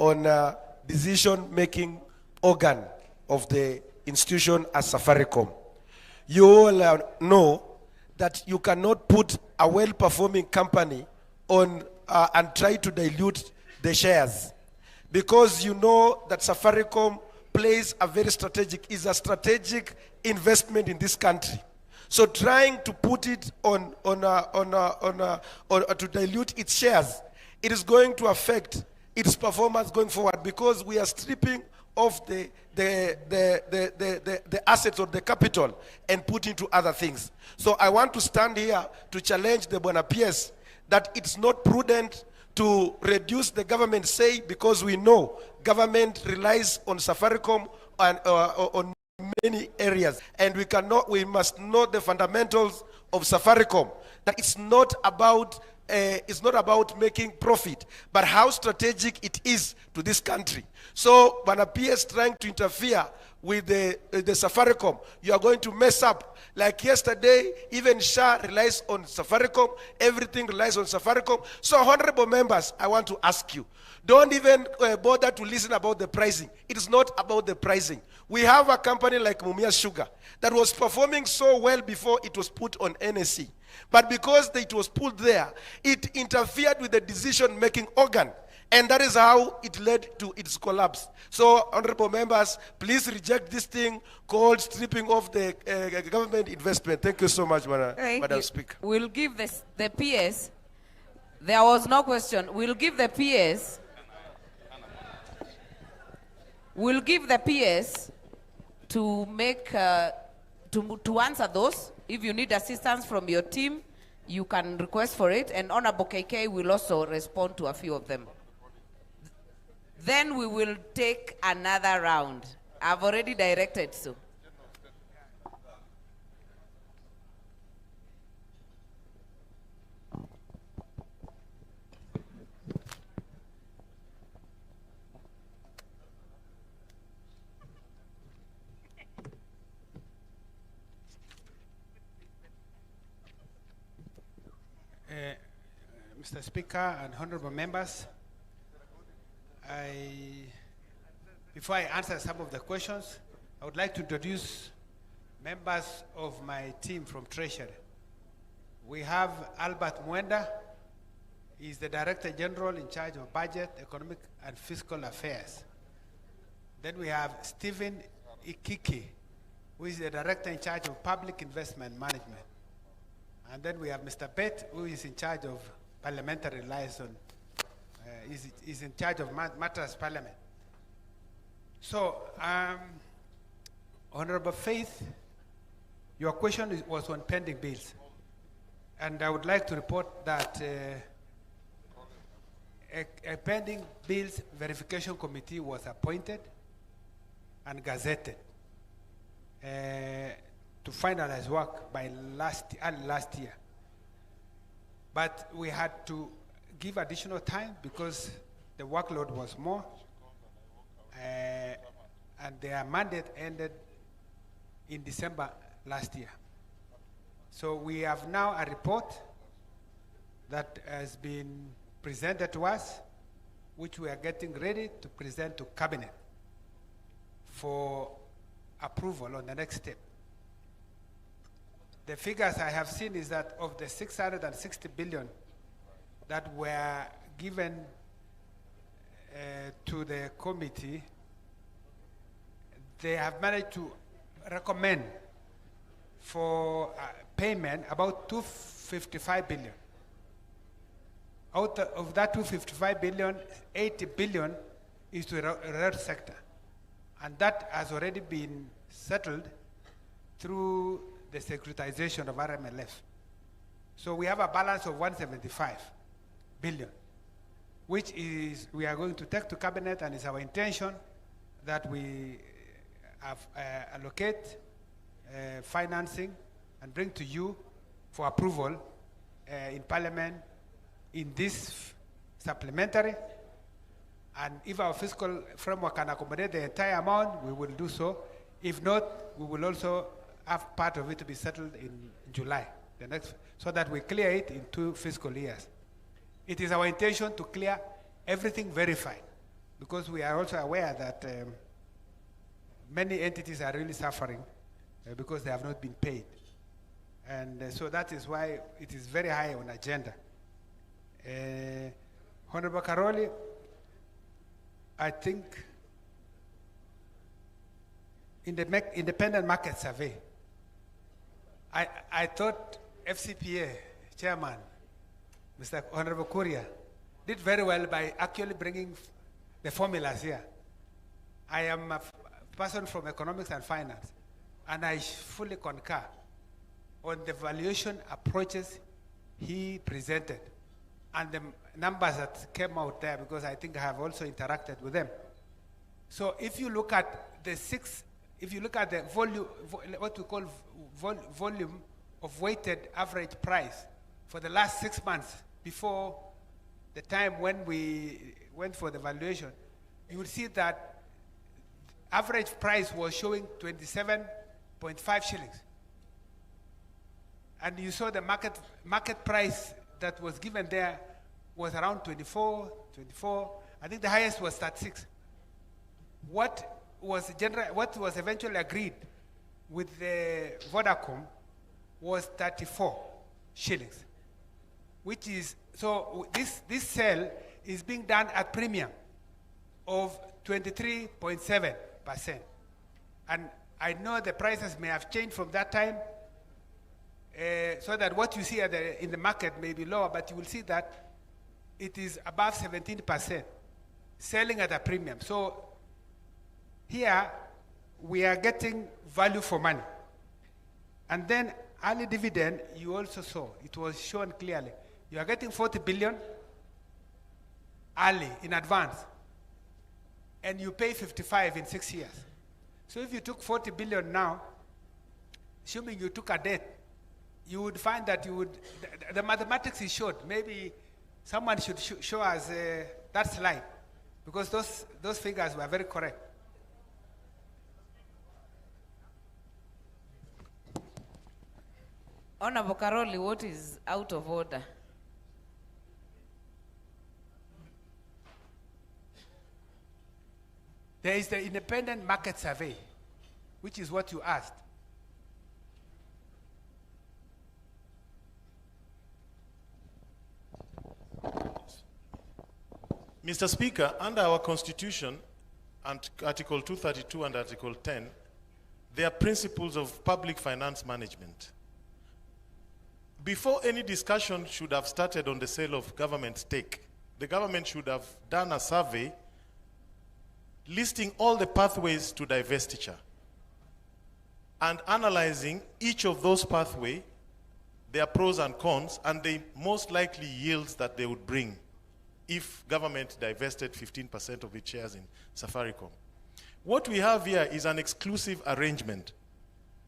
on decision-making organ of the institution as Safaricom. You all know that you cannot put a well-performing company on and try to dilute the shares, because you know that Safaricom plays a very is a strategic investment in this country. So trying to put it on to dilute its shares, it is going to affect its performance going forward, because we are stripping off the assets or the capital and put into other things. So I want to stand here to challenge the Bona PS that it's not prudent to reduce the government say, because we know government relies on Safaricom and on many areas, and we must know the fundamentals of Safaricom, that it's not about making profit, but how strategic it is to this country. So Bwana PS trying to interfere with the Safaricom, you are going to mess up. Like yesterday, even Shah relies on Safaricom, everything relies on Safaricom. So honorable members, I want to ask you, don't even bother to listen about the pricing. It is not about the pricing. We have a company like Mumia Sugar that was performing so well before it was put on NSE. But because it was put there, it interfered with the decision-making organ. And that is how it led to its collapse. So, honorable members, please reject this thing called stripping off the government investment. Thank you so much, Madam Speaker. We'll give the PS. There was no question. We'll give the PS. We'll give the PS to make to answer those. If you need assistance from your team, you can request for it, and Honorable KK will also respond to a few of them. Then we will take another round. I've already directed so. Mr. Speaker and honorable members, before I answer some of the questions, I would like to introduce members of my team from Treasury. We have Albert Mwenda. He's the Director General in charge of Budget, Economic and Fiscal Affairs. Then we have Stephen Ikiki, who is the Director in charge of Public Investment Management. And then we have Mr. Bett, who is in charge of Parliamentary Liaison. Is in charge of matters parliament. So, Honorable Faith, your question was on pending bills. And I would like to report that a pending bills verification committee was appointed and gazetted to finalize work by last year. But we had to give additional time because the workload was more, and their mandate ended in December last year. So we have now a report that has been presented to us, which we are getting ready to present to Cabinet for approval on the next step. The figures I have seen is that of the 660 billion that were given to the committee, they have managed to recommend for payment about 255 billion. Out of that 255 billion, 80 billion is to the road sector. And that has already been settled through the securitization of RMLF. So we have a balance of 175 billion, which is we are going to take to Cabinet, and it's our intention that we allocate financing and bring to you for approval in Parliament in this supplementary. And if our fiscal framework can accommodate the entire amount, we will do so. If not, we will also have part of it to be settled in July, the next, so that we clear it in 2 fiscal years. It is our intention to clear everything verified, because we are also aware that many entities are really suffering because they have not been paid. And so that is why it is very high on agenda. Honorable Karoli, I think in the independent market survey, I thought FCPA chairman, Mr. Honorable Kuria, did very well by actually bringing the formulas here. I am a person from economics and finance, and I fully concur on the valuation approaches he presented and the numbers that came out there, because I think I have also interacted with them. So if you look at the volume, what we call volume of weighted average price for the last 6 months before the time when we went for the valuation, you will see that average price was showing 27.5 shillings. And you saw the market price that was given there was around 24. I think the highest was 36. What was eventually agreed with the Vodacom was 34 shillings, which is, so this sale is being done at premium of 23.7%. And I know the prices may have changed from that time, so that what you see in the market may be lower, but you will see that it is above 17%, selling at a premium. So here, we are getting value for money. And then early dividend, you also saw, it was shown clearly. You are getting 40 billion early, in advance, and you pay 55 in 6 years. So if you took 40 billion now, assuming you took a debt, you would find that you would, the mathematics is short. Maybe someone should show us that slide, because those figures were very correct. Honorable Karoli, what is out of order? There is the independent market survey, which is what you asked. Mr. Speaker, under our Constitution, and Article 232 and Article 10, there are principles of public finance management. Before any discussion should have started on the sale of government stake, the government should have done a survey listing all the pathways to divestiture and analyzing each of those pathways, their pros and cons, and the most likely yields that they would bring if government divested 15% of its shares in Safaricom. What we have here is an exclusive arrangement.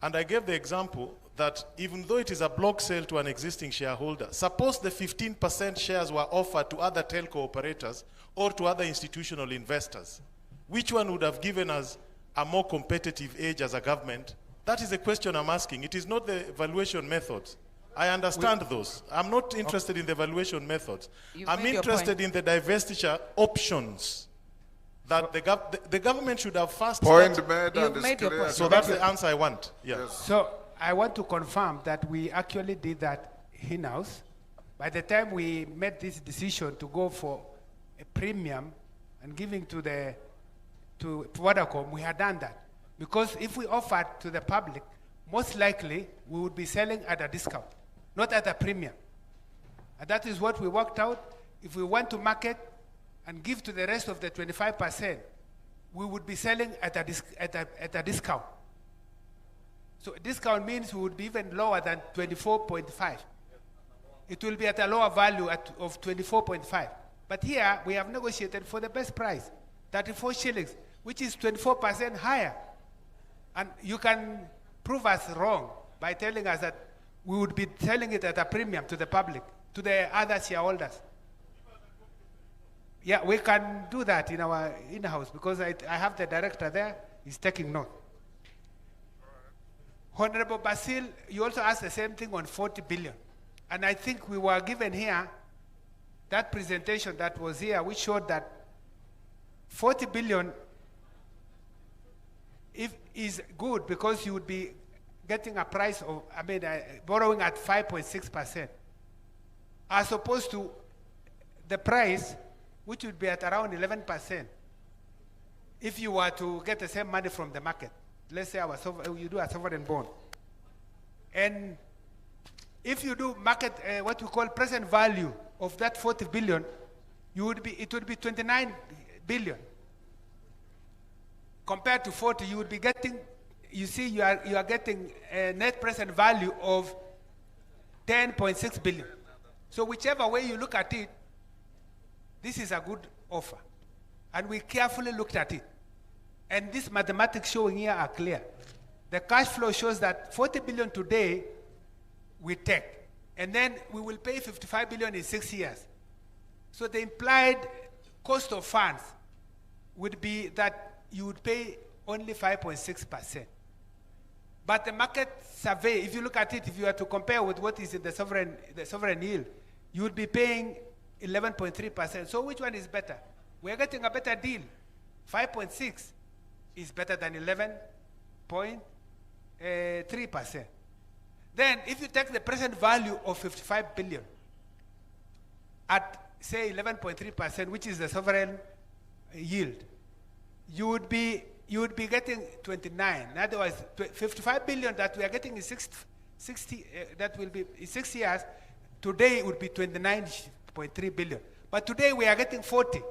And I gave the example that even though it is a block sale to an existing shareholder, suppose the 15% shares were offered to other telco operators or to other institutional investors, which one would have given us a more competitive edge as a government? That is the question I'm asking. It is not the valuation methods. I understand those. I'm not interested in the valuation methods. I'm interested in the divestiture options that the government should have first. Point made and made your point. So that's the answer I want. Yeah. Yes. So I want to confirm that we actually did that in-house. By the time we made this decision to go for a premium and giving to Vodacom, we had done that. Because if we offered to the public, most likely we would be selling at a discount, not at a premium. And that is what we worked out. If we want to market and give to the rest of the 25%, we would be selling at a discount. So discount means we would be even lower than 24.5. It will be at a lower value of 24.5. But here, we have negotiated for the best price, 34 shillings, which is 24% higher. And you can prove us wrong by telling us that we would be selling it at a premium to the public, to the other shareholders. Yeah, we can do that in our in-house, because I have the director there, he's taking note. Honorable Basil, you also asked the same thing on 40 billion. And I think we were given here that presentation that was here, which showed that 40 billion is good because you would be getting a price of, borrowing at 5.6%, as opposed to the price, which would be at around 11%, if you were to get the same money from the market. Let's say you do a sovereign bond. And if you do market, what we call present value of that 40 billion, it would be 29 billion. Compared to 40, you would be getting, you see, you are getting a net present value of 10.6 billion. So whichever way you look at it, this is a good offer. And we carefully looked at it. And these mathematics showing here are clear. The cash flow shows that 40 billion today we take, and then we will pay 55 billion in 6 years. So the implied cost of funds would be that you would pay only 5.6%. But the market survey, if you look at it, if you are to compare with what is in the sovereign yield, you would be paying 11.3%. So which one is better? We are getting a better deal. 5.6 is better than 11.3%. Then if you take the present value of 55 billion at say 11.3%, which is the sovereign yield, you would be getting 29. In other words, 55 billion that we are getting in 60 that will be in 6 years, today it would be 29.3 billion. But today we are getting 40.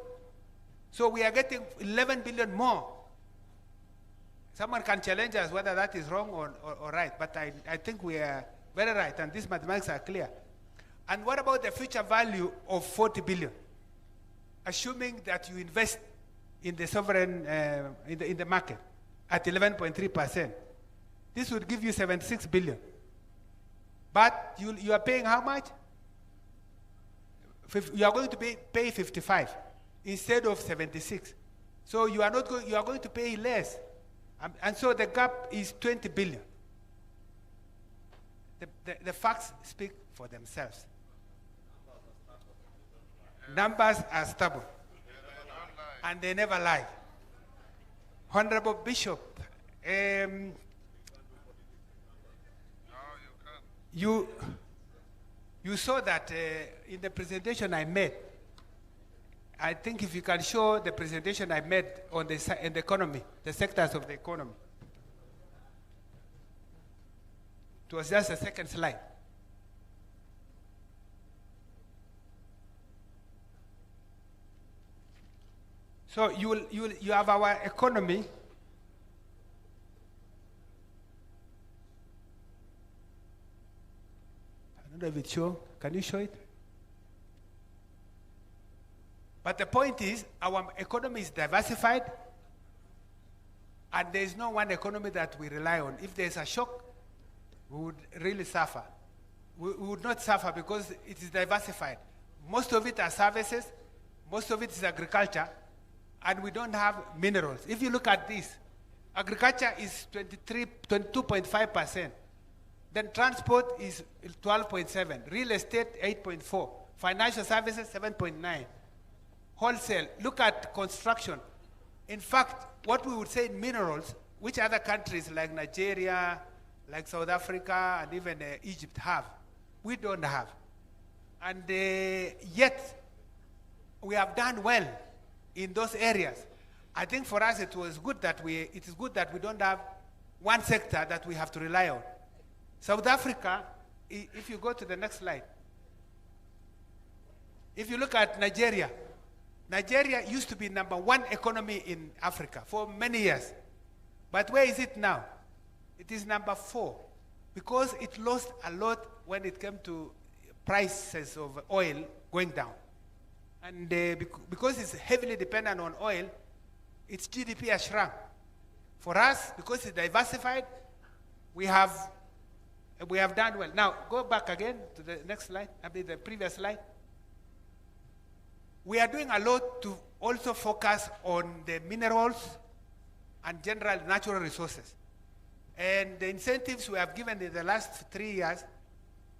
So we are getting 11 billion more. Someone can challenge us whether that is wrong or right, but I think we are very right, and these mathematics are clear. And what about the future value of 40 billion? Assuming that you invest in the sovereign, in the market at 11.3%, this would give you 76 billion. But you are paying how much? You are going to pay 55 instead of 76. So you are going to pay less. And so the gap is 20 billion. The facts speak for themselves. Numbers are stubborn. And they never lie. Honorable Bishop, you saw that in the presentation I made. I think if you can show the presentation I made on the economy, the sectors of the economy. It was just the second slide. So you have our economy. I don't know if it's shown. Can you show it? But the point is, our economy is diversified, and there is no one economy that we rely on. If there's a shock, we would really suffer. We would not suffer because it is diversified. Most of it are services, most of it is agriculture, and we don't have minerals. If you look at this, agriculture is 22.5%. Then transport is 12.7%. Real estate, 8.4%. Financial services, 7.9%. Wholesale, look at construction. In fact, what we would say in minerals, which other countries like Nigeria, like South Africa, and even Egypt have, we don't have. And yet, we have done well in those areas. I think for us it is good that we don't have one sector that we have to rely on. South Africa, if you go to the next slide, if you look at Nigeria, Nigeria used to be #1 economy in Africa for many years. But where is it now? It is #4 because it lost a lot when it came to prices of oil going down. And because it's heavily dependent on oil, its GDP has shrunk. For us, because it's diversified, we have done well. Now, go back again to the next slide, the previous slide. We are doing a lot to also focus on the minerals and general natural resources. And the incentives we have given in the last 3 years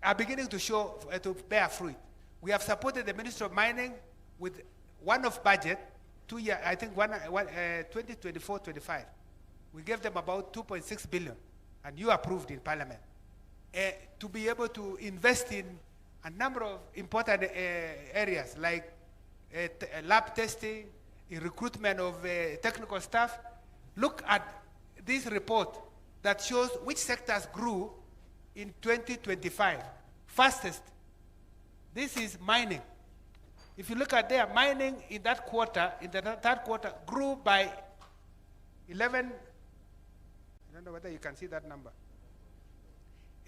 are beginning to show, to bear fruit. We have supported the Ministry of Mining with one-off budget 2 years, I think 2024-25, we gave them about 2.6 billion, and you approved in Parliament, to be able to invest in a number of important areas like lab testing, in recruitment of technical staff. Look at this report that shows which sectors grew in 2025 fastest. This is mining. If you look at there, mining in that quarter, in the third quarter, grew by 11, I don't know whether you can see that number,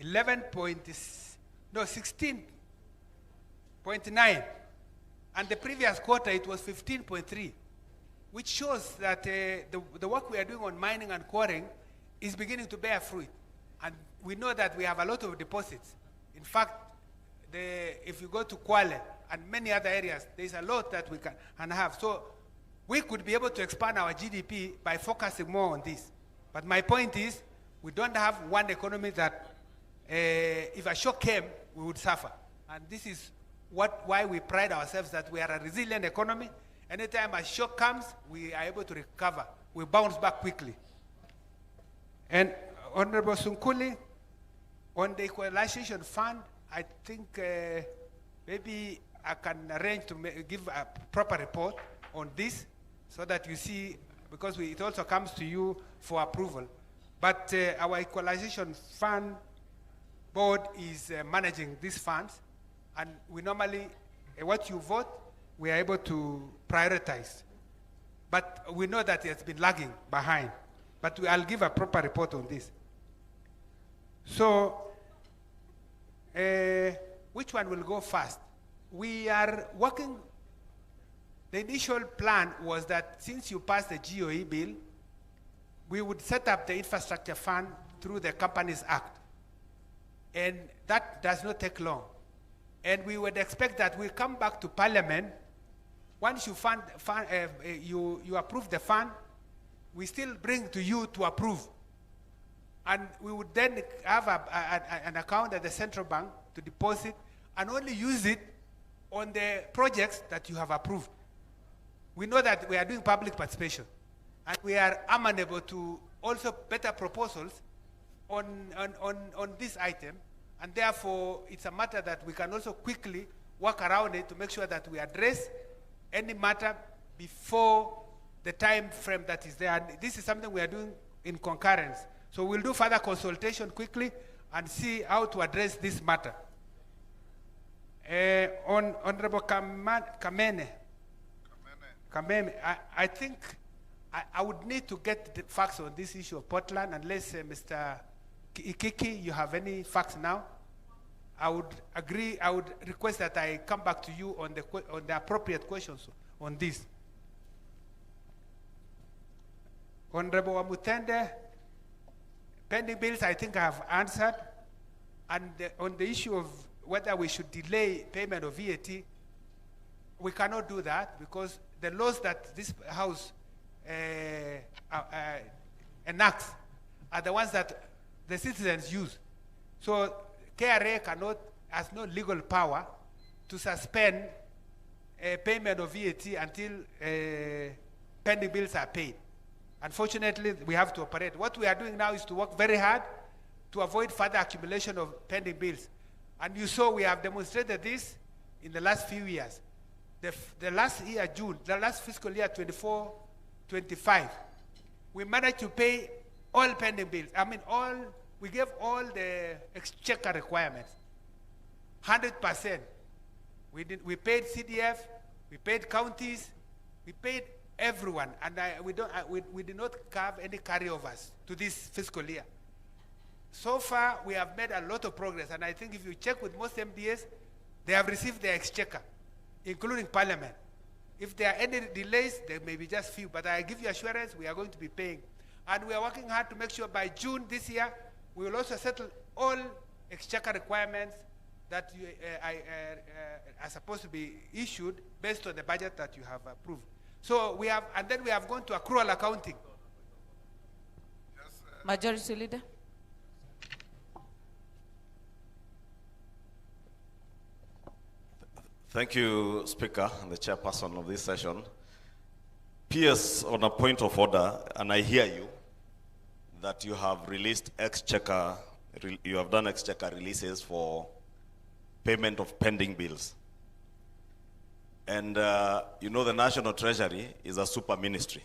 16.9. And the previous quarter, it was 15.3, which shows that the work we are doing on mining and quarrying is beginning to bear fruit. And we know that we have a lot of deposits. In fact, if you go to Kwale and many other areas, there's a lot that we can have. So we could be able to expand our GDP by focusing more on this. But my point is, we don't have one economy that if a shock came, we would suffer. And this is why we pride ourselves that we are a resilient economy. Anytime a shock comes, we are able to recover. We bounce back quickly. And Honorable Sunkuli, on the equalization fund, I think maybe I can arrange to give a proper report on this so that you see, because it also comes to you for approval. But our equalization fund board is managing these funds, and we normally, what you vote, we are able to prioritize. But we know that it's been lagging behind. But I'll give a proper report on this. So, which one will go first? We are working, the initial plan was that since you passed the GOE bill, we would set up the infrastructure fund through the Companies Act. And that does not take long. And we would expect that we'll come back to Parliament. Once you you approve the fund, we still bring to you to approve. And we would then have an account at the central bank to deposit and only use it on the projects that you have approved. We know that we are doing public participation, and we are amenable to also better proposals on this item, and therefore it's a matter that we can also quickly work around it to make sure that we address any matter before the time frame that is there. And this is something we are doing in concurrence. So we'll do further consultation quickly and see how to address this matter. Honorable Kamene, I think I would need to get the facts on this issue of Portland, unless Mr. Ikiki, you have any facts now. I would agree, I would request that I come back to you on the appropriate questions on this. Honorable Wamutende, pending bills I think I have answered. And on the issue of whether we should delay payment of VAT, we cannot do that because the laws that this House enacts are the ones that the citizens use. So KRA has no legal power to suspend payment of VAT until pending bills are paid. Unfortunately, we have to operate. What we are doing now is to work very hard to avoid further accumulation of pending bills. And you saw we have demonstrated this in the last few years. The last year, June, the last fiscal year, 24-25, we managed to pay all pending bills. I mean, we gave all the exchequer requirements, 100%. We paid CDF, we paid counties, we paid everyone, and we did not have any carryovers to this fiscal year. So far, we have made a lot of progress, and I think if you check with most MDAs, they have received their exchequer, including Parliament. If there are any delays, there may be just few, but I give you assurance we are going to be paying. And we are working hard to make sure by June this year, we will also settle all exchequer requirements that are supposed to be issued based on the budget that you have approved. So we have, and then we have gone to accrual accounting. Yes, Majority Leader. Thank you, Speaker and the chairperson of this session. PS, on a point of order, and I hear you, that you have released exchequer, you have done exchequer releases for payment of pending bills. And you know the National Treasury is a super ministry.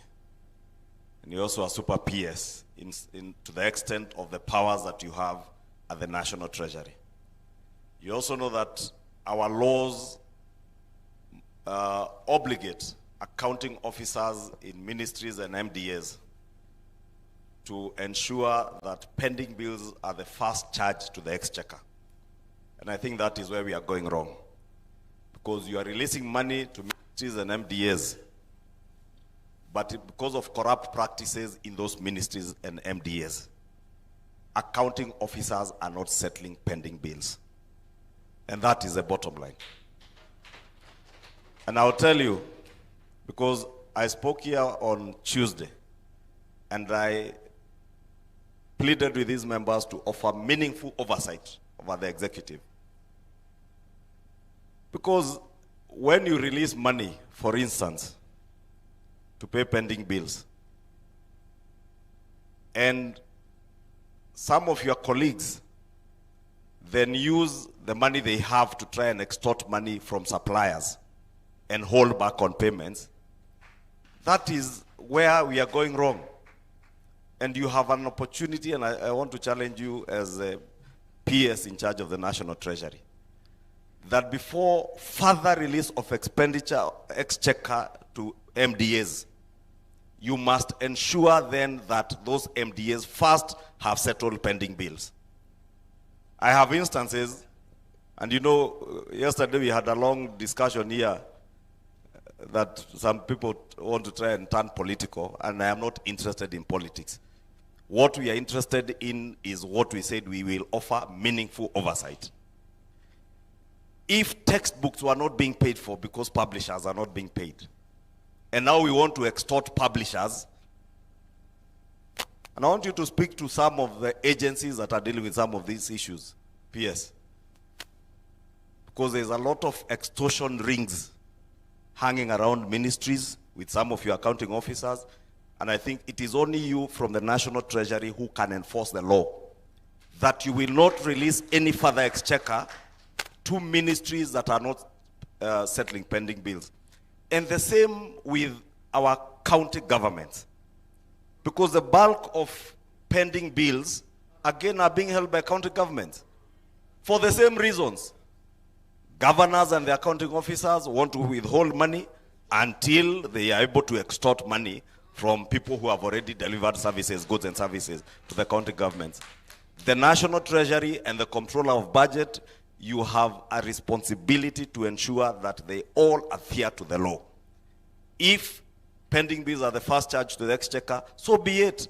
And you're also a super PS to the extent of the powers that you have at the National Treasury. You also know that our laws obligate accounting officers in ministries and MDAs to ensure that pending bills are the first charge to the exchequer. And I think that is where we are going wrong. Because you are releasing money to ministries and MDAs, but because of corrupt practices in those ministries and MDAs, accounting officers are not settling pending bills. And that is the bottom line. And I'll tell you, because I spoke here on Tuesday, and I pleaded with these members to offer meaningful oversight over the executive. Because when you release money, for instance, to pay pending bills, and some of your colleagues then use the money they have to try and extort money from suppliers and hold back on payments, that is where we are going wrong. And you have an opportunity, and I want to challenge you as a PS in charge of the National Treasury, that before further release of expenditure, exchequer to MDAs, you must ensure then that those MDAs first have settled pending bills. I have instances, and you know, yesterday we had a long discussion here that some people want to try and turn political, and I am not interested in politics. What we are interested in is what we said we will offer meaningful oversight. If textbooks were not being paid for because publishers are not being paid, and now we want to extort publishers, and I want you to speak to some of the agencies that are dealing with some of these issues, PS, because there's a lot of extortion rings hanging around ministries with some of your accounting officers, and I think it is only you from the National Treasury who can enforce the law, that you will not release any further exchequer to ministries that are not settling pending bills. And the same with our county governments, because the bulk of pending bills, again, are being held by county governments for the same reasons. Governors and the accounting officers want to withhold money until they are able to extort money from people who have already delivered services, goods and services to the county governments. The National Treasury and the Comptroller of Budget, you have a responsibility to ensure that they all adhere to the law. If pending bills are the first charge to the exchequer, so be it.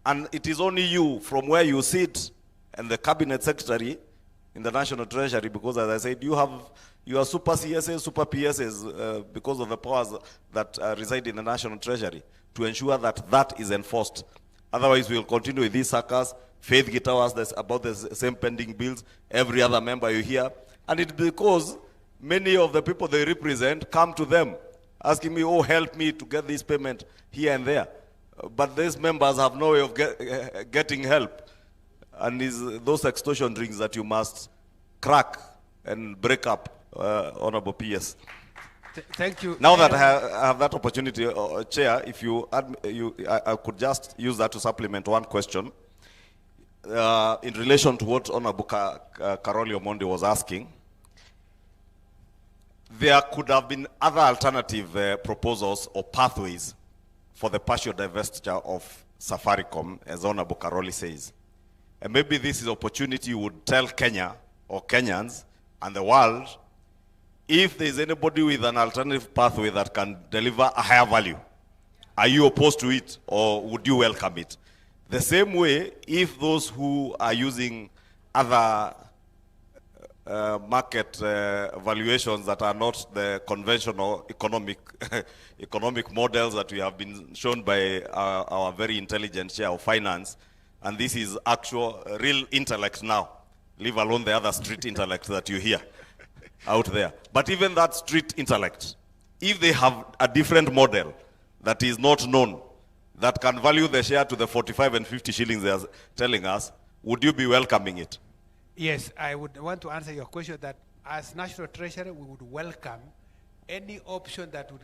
And it is only you from where you sit and the Cabinet Secretary in the National Treasury, because as I said, you are super CSAs, super PSAs, because of the powers that reside in the National Treasury, to ensure that that is enforced. Otherwise, we will continue with these suckers. Faith guitars about the same pending bills, every other member you hear. And it's because many of the people they represent come to them asking me, oh, help me to get this payment here and there. But these members have no way of getting help. And it's those extortion rings that you must crack and break up, Honorable PS. Thank you. Now that I have that opportunity, Chair, if I could just use that to supplement one question. In relation to what Honorable Karoli Omondi was asking, there could have been other alternative proposals or pathways for the partial divestiture of Safaricom, as Honorable Karoli says. And maybe this is an opportunity you would tell Kenya or Kenyans and the world, if there is anybody with an alternative pathway that can deliver a higher value, are you opposed to it or would you welcome it? The same way, if those who are using other market valuations that are not the conventional economic models that we have been shown by our very intelligent chair of finance, and this is actual real intellect now, leave alone the other street intellect that you hear out there. But even that street intellect, if they have a different model that is not known, that can value the share to the 45 and 50 shillings they are telling us, would you be welcoming it? Yes, I would want to answer your question that as National Treasury, we would welcome any option that would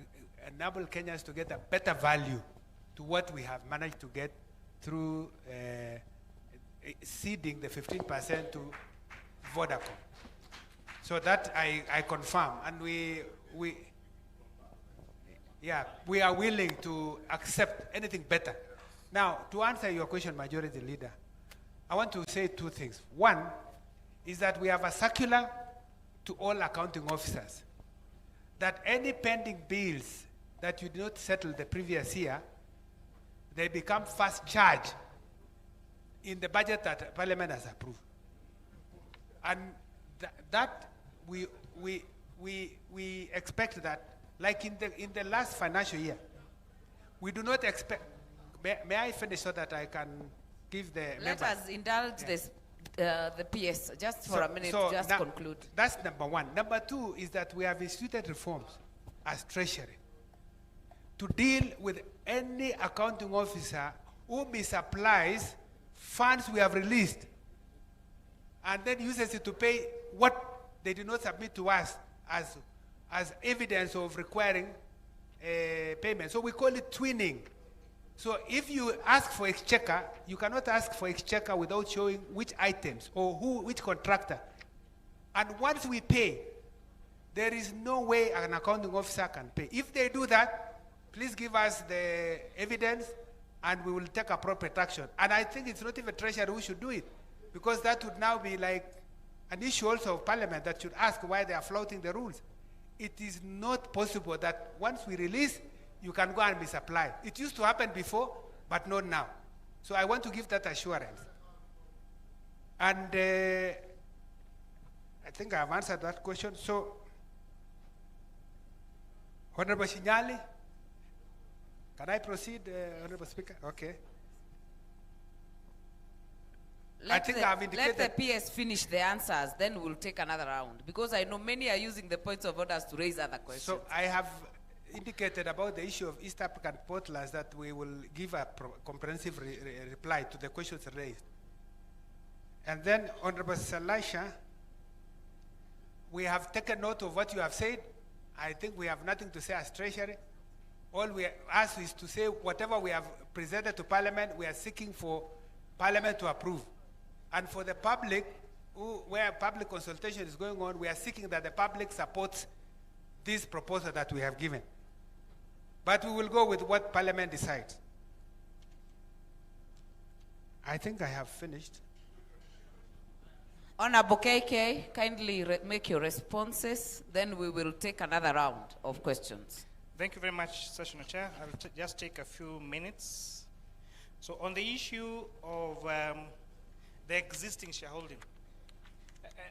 enable Kenyans to get a better value to what we have managed to get through ceding the 15% to Vodacom. So that I confirm, and we are willing to accept anything better. Now, to answer your question, Majority Leader, I want to say two things. One is that we have a circular to all accounting officers that any pending bills that you did not settle the previous year, they become first charge in the budget that Parliament has approved. And that we expect that, like in the last financial year, we do not expect. May I finish so that I can give the Let members? us indulge this, the PS just for a minute, just conclude. That's number one. Number two is that we have instituted reforms as Treasury to deal with any accounting officer who misapplies funds we have released and then uses it to pay what they did not submit to us as evidence of requiring payment. So we call it twinning. So if you ask for exchequer, you cannot ask for exchequer without showing which items or which contractor. And once we pay, there is no way an accounting officer can pay. If they do that, please give us the evidence and we will take appropriate action. And I think it's not even Treasury who should do it, because that would now be like an issue also of Parliament that should ask why they are flouting the rules. It is not possible that once we release, you can go and misapply. It used to happen before, but not now. So I want to give that assurance. And I think I have answered that question. So, Honorable Shinyali, can I proceed, Honorable Speaker? Okay. Let the PS finish the answers, then we'll take another round. Because I know many are using the points of orders to raise other questions. So I have indicated about the issue of East African portals that we will give a comprehensive reply to the questions raised. And then, Honorable Salisha, we have taken note of what you have said. I think we have nothing to say as Treasury. All we ask is to say whatever we have presented to Parliament, we are seeking for Parliament to approve. And for the public, where public consultation is going on, we are seeking that the public supports this proposal that we have given. But we will go with what Parliament decides. I think I have finished. Honorable KK, kindly make your responses, then we will take another round of questions. Thank you very much, Session Chair. I'll just take a few minutes. So on the issue of the existing shareholding,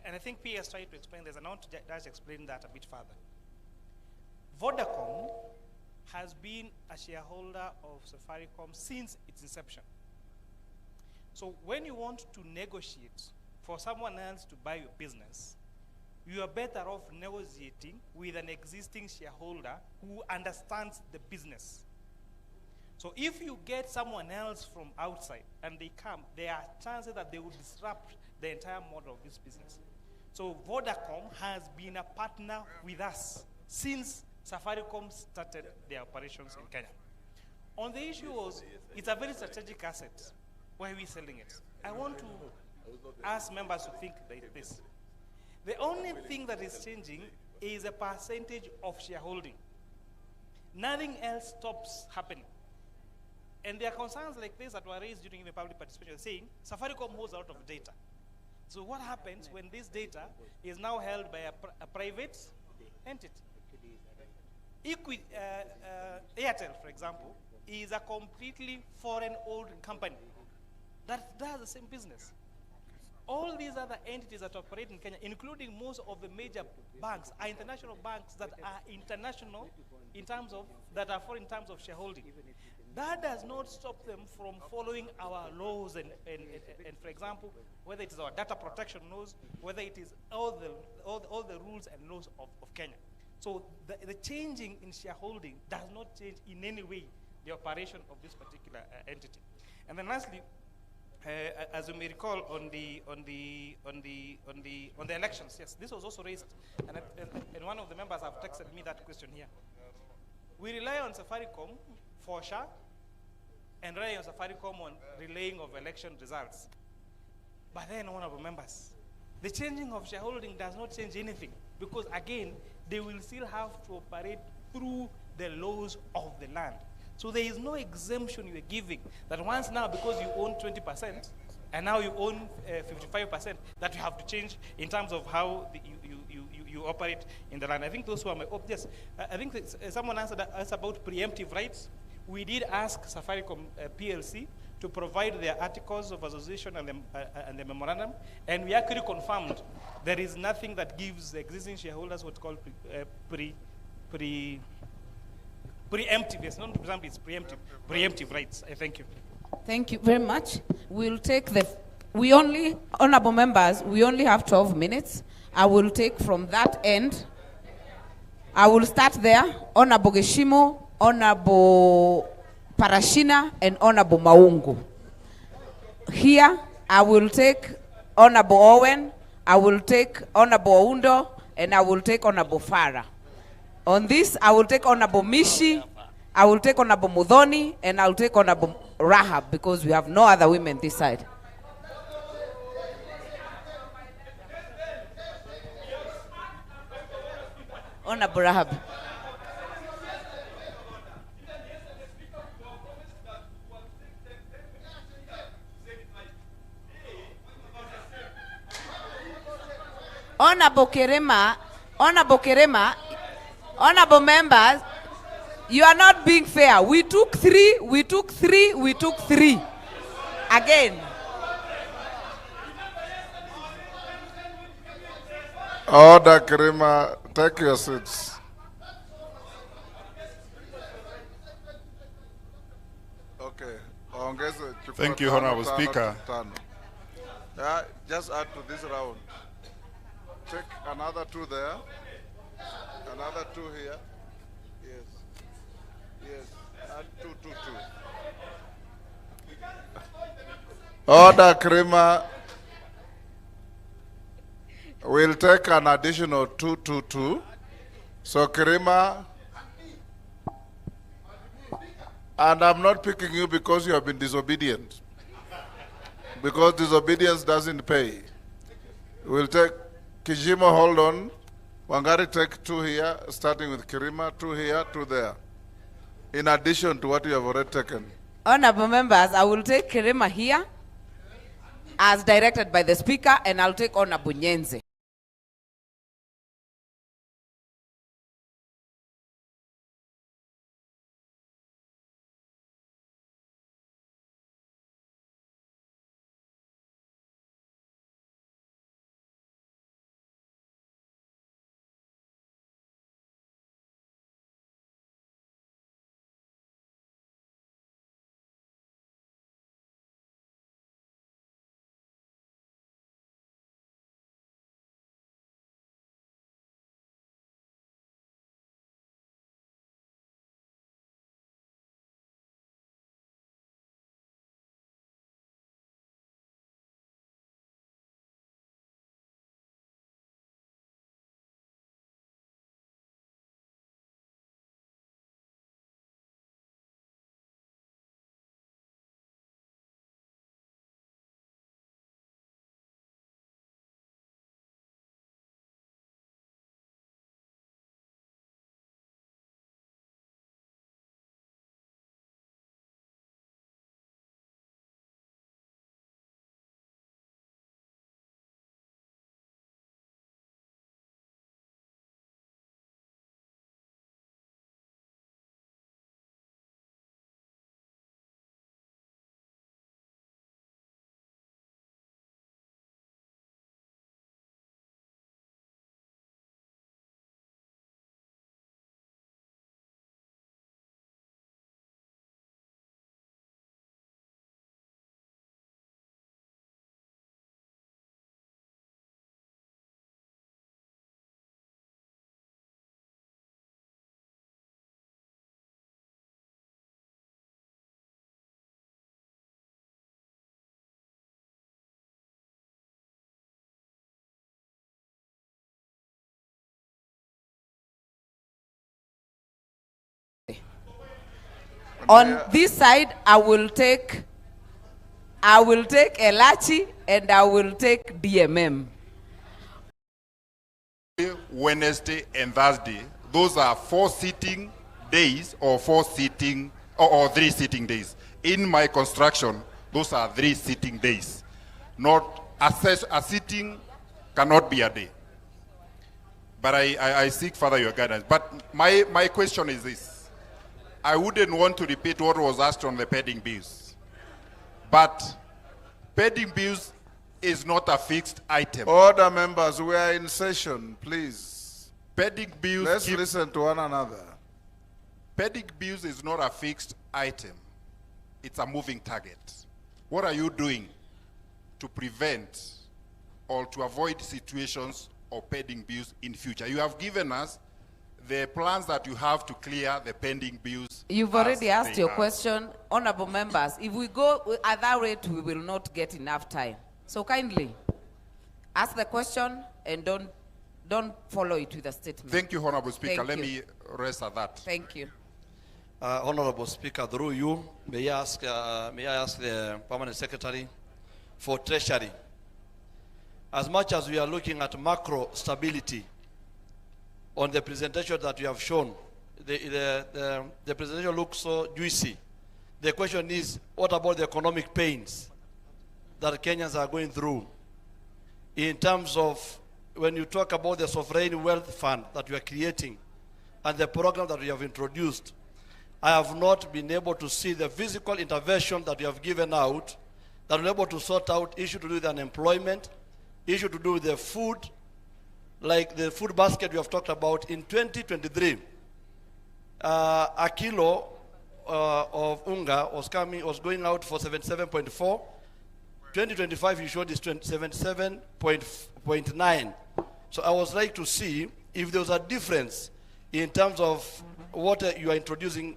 and I think PS tried to explain this, and I want to just explain that a bit further. Vodacom has been a shareholder of Safaricom since its inception. So when you want to negotiate for someone else to buy your business, you are better off negotiating with an existing shareholder who understands the business. So if you get someone else from outside and they come, there are chances that they will disrupt the entire model of this business. So Vodacom has been a partner with us since Safaricom started their operations in Kenya. On the issue was, it's a very strategic asset. Why are we selling it? I want to ask members to think like this. The only thing that is changing is a percentage of shareholding. Nothing else stops happening. And there are concerns like this that were raised during the public participation saying Safaricom holds a lot of data. So what happens when this data is now held by a private entity? Airtel, for example, is a completely foreign-owned company that does the same business. All these other entities that operate in Kenya, including most of the major banks, are international banks that are international in terms of, that are foreign in terms of shareholding. That does not stop them from following our laws and for example, whether it is our data protection laws, whether it is all the rules and laws of Kenya. So the changing in shareholding does not change in any way the operation of this particular entity. And then lastly, as you may recall, on the elections, yes, this was also raised, and one of the members have texted me that question here. We rely on Safaricom for sure, and rely on Safaricom on relaying of election results. But then, honorable members, the changing of shareholding does not change anything, because again, they will still have to operate through the laws of the land. So there is no exemption you are giving that once now, because you own 20% and now you own 55%, that you have to change in terms of how you operate in the land. I think those who are my yes. I think someone answered us about preemptive rights. We did ask Safaricom PLC to provide their articles of association and the memorandum, and we actually confirmed there is nothing that gives existing shareholders what's called preemptive, yes, not preemptive, it's preemptive rights. I thank you. Thank you very much. We'll take honorable members, we only have 12 minutes. I will take from that end. I will start there. Honorable Geshimo, Honorable Parashina, and Honorable Maungu. Here, I will take Honorable Owen, I will take Honorable Oundo, and I will take Honorable Farah. On this, I will take Honorable Mishi, I will take Honorable Mudhoni, and I will take Honorable Rahab, because we have no other women this side. Honorable Rahab. Honorable Kerema, honorable members, you are not being fair. We took three. Again. Order, Kerema, take your seats. Okay. Thank you, Honorable Speaker. Just add to this round. Take another 2 there. Another 2 here. Yes. Add 2. Order, Kerema. We'll take an additional 2. So, Kerema, and I'm not picking you because you have been disobedient. Because disobedience doesn't pay. We'll take Kijimo, hold on. Wangari, take 2 here, starting with Kerema, 2 here, 2 there. In addition to what you have already taken. Honorable members, I will take Kerema here, as directed by the Speaker, and I'll take Honorable Nyenze. On this side, I will take Elachi and I will take DMM. Wednesday and Thursday, those are 4 sitting days or 4 sitting or 3 sitting days. In my construction, those are 3 sitting days. Not a sitting cannot be a day. But I seek further your guidance. But my question is this. I wouldn't want to repeat what was asked on the pending bills. But pending bills is not a fixed item. Order, members, we are in session, please. Pending bills. Let's listen to one another. Pending bills is not a fixed item. It's a moving target. What are you doing to prevent or to avoid situations of pending bills in future? You have given us the plans that you have to clear the pending bills. You've already asked your question, honorable members. If we go at that rate, we will not get enough time. So kindly ask the question and don't follow it with a statement. Thank you, Honorable Speaker. Thank Let you. me rest at that. Thank you. Honorable Speaker, through you, may I ask the Permanent Secretary for Treasury. As much as we are looking at macro stability on the presentation that you have shown, the presentation looks so juicy. The question is, what about the economic pains that Kenyans are going through in terms of when you talk about the sovereign wealth fund that you are creating and the program that we have introduced? I have not been able to see the physical intervention that you have given out that will be able to sort out issue to do with unemployment, issue to do with the food, like the food basket we have talked about. In 2023, a kilo of unga was going out for 77.4. 2025, you showed is 77.9. So I was like to see if there was a difference in terms of what you are introducing.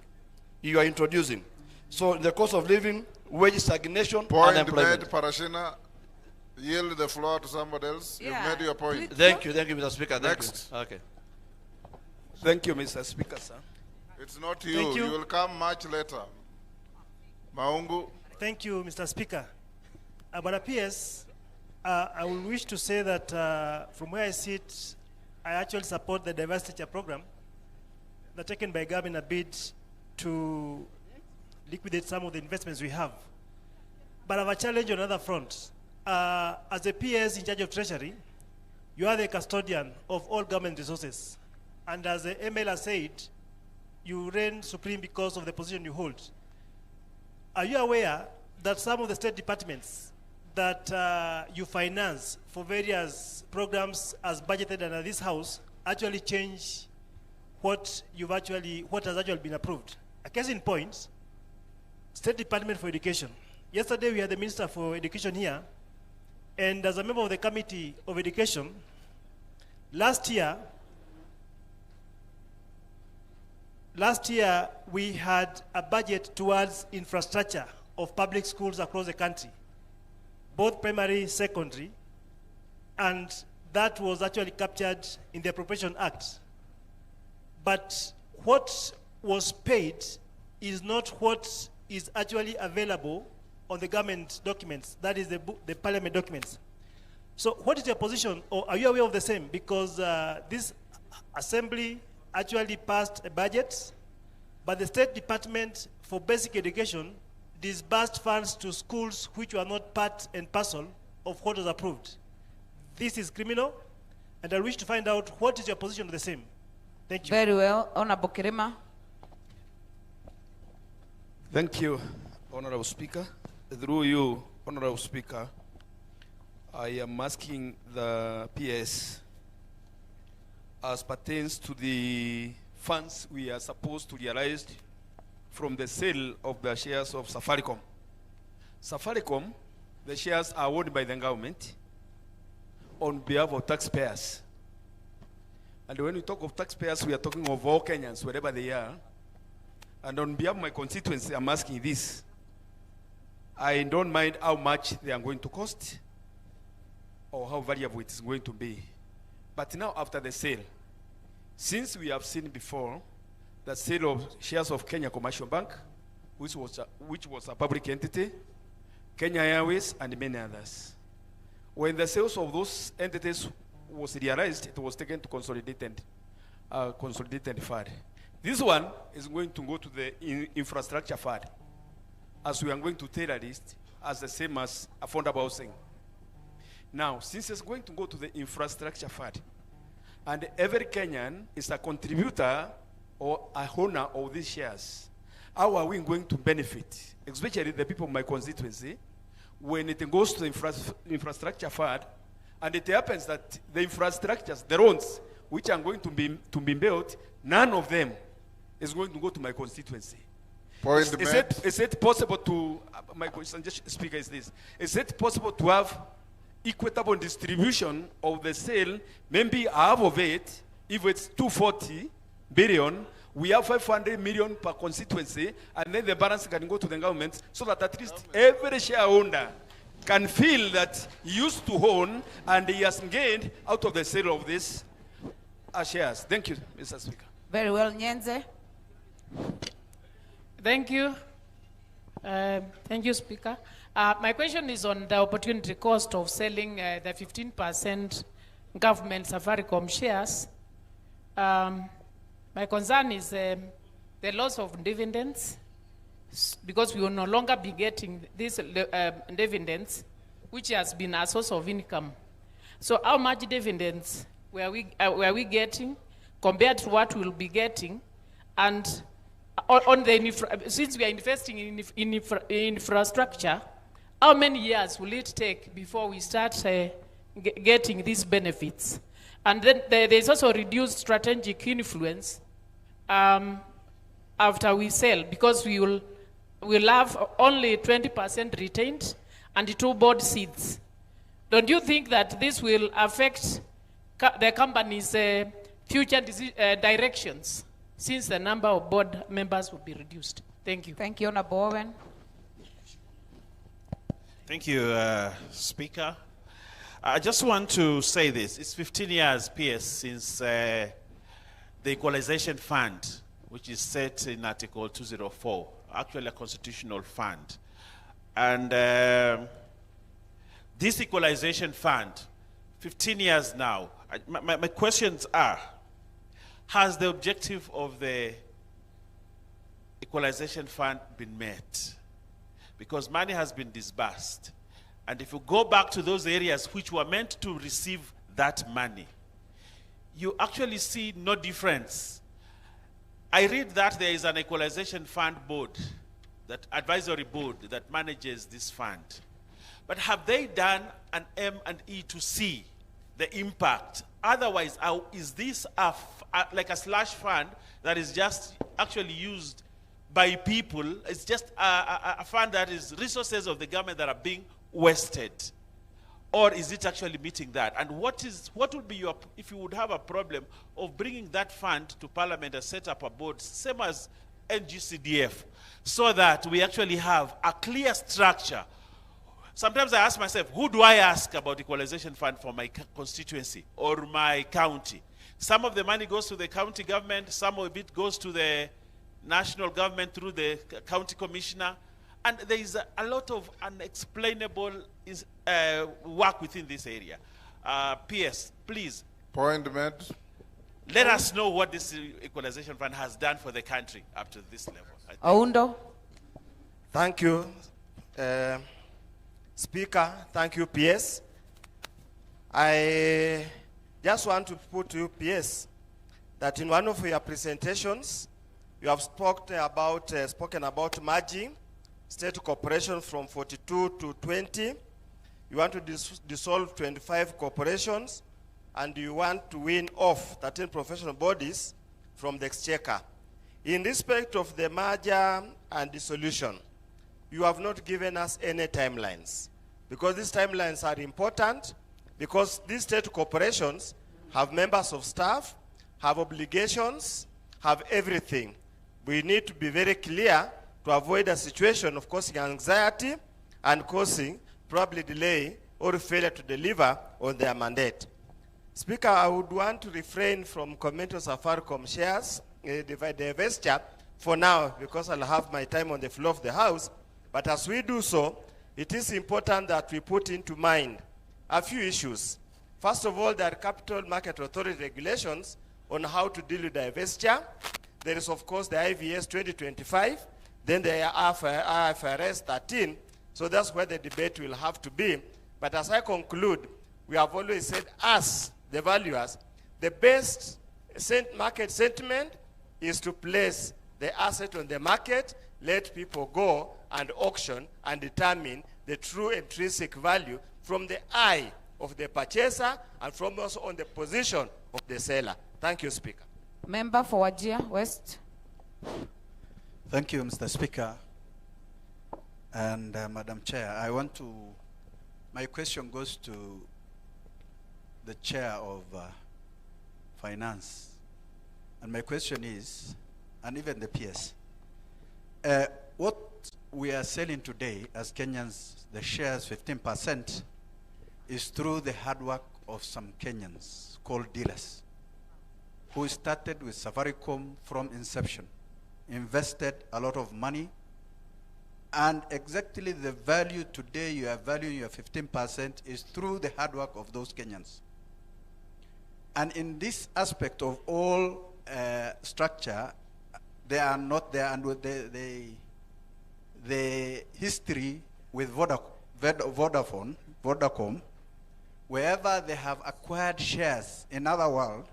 So in the cost of living, wage stagnation, unemployment. Point made, Parashina. Yield the floor to somebody else. Yeah. You've made your point. Thank you, Mr. Speaker. Next. Okay. Thank you, Mr. Speaker, sir. It's not you. Thank you. You will come much later. Maungu. Thank you, Mr. Speaker. But PS, I will wish to say that from where I sit, I actually support the diversity program that taken by government a bid to liquidate some of the investments we have. But I have a challenge on another front. As a PS in charge of Treasury, you are the custodian of all government resources. And as the ML has said, you reign supreme because of the position you hold. Are you aware that some of the state departments that you finance for various programs as budgeted under this house actually change what has actually been approved? A case in point, State Department for Education. Yesterday we had the Minister for Education here, and as a member of the Committee of Education, last year we had a budget towards infrastructure of public schools across the country, both primary, secondary, and that was actually captured in the Appropriation Act. But what was paid is not what is actually available on the government documents, that is the parliament documents. So what is your position, or are you aware of the same? Because this assembly actually passed a budget, but the State Department for Basic Education disbursed funds to schools which were not part and parcel of what was approved. This is criminal, and I wish to find out what is your position on the same. Thank you. Very well. Honorable Kirima. Thank you, Honorable Speaker. Through you, Honorable Speaker, I am asking the PS as pertains to the funds we are supposed to realize from the sale of the shares of Safaricom. Safaricom, the shares are owned by the government on behalf of taxpayers. And when we talk of taxpayers, we are talking of all Kenyans, wherever they are. And on behalf of my constituency, I'm asking this. I don't mind how much they are going to cost or how valuable it is going to be. But now after the sale, since we have seen before the sale of shares of Kenya Commercial Bank, which was a public entity, Kenya Airways, and many others. When the sales of those entities was realized, it was taken to consolidated fund. This one is going to go to the infrastructure fund, as we are going to tailor it as the same as affordable housing. Now, since it's going to go to the infrastructure fund, and every Kenyan is a contributor or a owner of these shares, how are we going to benefit, especially the people of my constituency, when it goes to the infrastructure fund, and it happens that the infrastructures, the roads, which are going to be built, none of them is going to go to my constituency. Is it possible to, my question, just speaker, is this, is it possible to have equitable distribution of the sale, maybe half of it, if it's 240 billion, we have 500 million per constituency, and then the balance can go to the government, so that at least every shareholder can feel that he used to own and he has gained out of the sale of these shares. Thank you, Mr. Speaker. Very well, Nyenze. Thank you. Thank you, Speaker. My question is on the opportunity cost of selling the 15% government Safaricom shares. My concern is the loss of dividends, because we will no longer be getting these dividends, which has been a source of income. So how much dividends were we getting compared to what we'll be getting? And since we are investing in infrastructure, how many years will it take before we start getting these benefits? And then there's also reduced strategic influence after we sell, because we'll have only 20% retained and 2 board seats. Don't you think that this will affect the company's future directions, since the number of board members will be reduced? Thank you. Thank you, Honorable Owen. Thank you, Speaker. I just want to say this. It's 15 years, PS, since the Equalization Fund, which is set in Article 204, actually a constitutional fund. And this Equalization Fund, 15 years now, my questions are, has the objective of the Equalization Fund been met? Because money has been disbursed. And if you go back to those areas which were meant to receive that money, you actually see no difference. I read that there is an Equalization Fund board, that advisory board that manages this fund. But have they done an M&E to see the impact? Otherwise, is this like a slush fund that is just actually used by people? It's just a fund that is resources of the government that are being wasted, or is it actually meeting that? And what would be your, if you would have a problem of bringing that fund to Parliament and set up a board, same as NGCDF, so that we actually have a clear structure? Sometimes I ask myself, who do I ask about Equalization Fund for my constituency or my county? Some of the money goes to the county government, some of it goes to the national government through the county commissioner. And there is a lot of unexplainable work within this area. PS, please. Point made. Let us know what this Equalization Fund has done for the country up to this level. Aundo. Thank you, Speaker. Thank you, PS. I just want to put to you, PS, that in one of your presentations, you have spoken about merging state corporation from 42 to 20. You want to dissolve 25 corporations, and you want to win off 13 professional bodies from the exchequer. In respect of the merger and dissolution, you have not given us any timelines, because these timelines are important, because these state corporations have members of staff, have obligations, have everything. We need to be very clear to avoid a situation of causing anxiety and causing probably delay or failure to deliver on their mandate. Speaker, I would want to refrain from commenting on Safaricom shares, the divestiture for now, because I'll have my time on the floor of the House. But as we do so, it is important that we put into mind a few issues. First of all, there are Capital Market Authority regulations on how to deal with divestiture. There is, of course, the IVS 2025. Then there are IFRS 13. So that's where the debate will have to be. But as I conclude, we have always said, us, the valuers, the best market sentiment is to place the asset on the market, let people go and auction and determine the true intrinsic value from the eye of the purchaser and from also on the position of the seller. Thank you, Speaker. Member for Wajir West. Thank you, Mr. Speaker. And Madam Chair, my question goes to the Chair of Finance. And my question is, and even the PS, what we are selling today as Kenyans, the shares 15%, is through the hard work of some Kenyans called dealers, who started with Safaricom from inception, invested a lot of money, and exactly the value today you are valuing your 15% is through the hard work of those Kenyans. And in this aspect of all structure, they are not there, and with the history with Vodacom, wherever they have acquired shares in other world,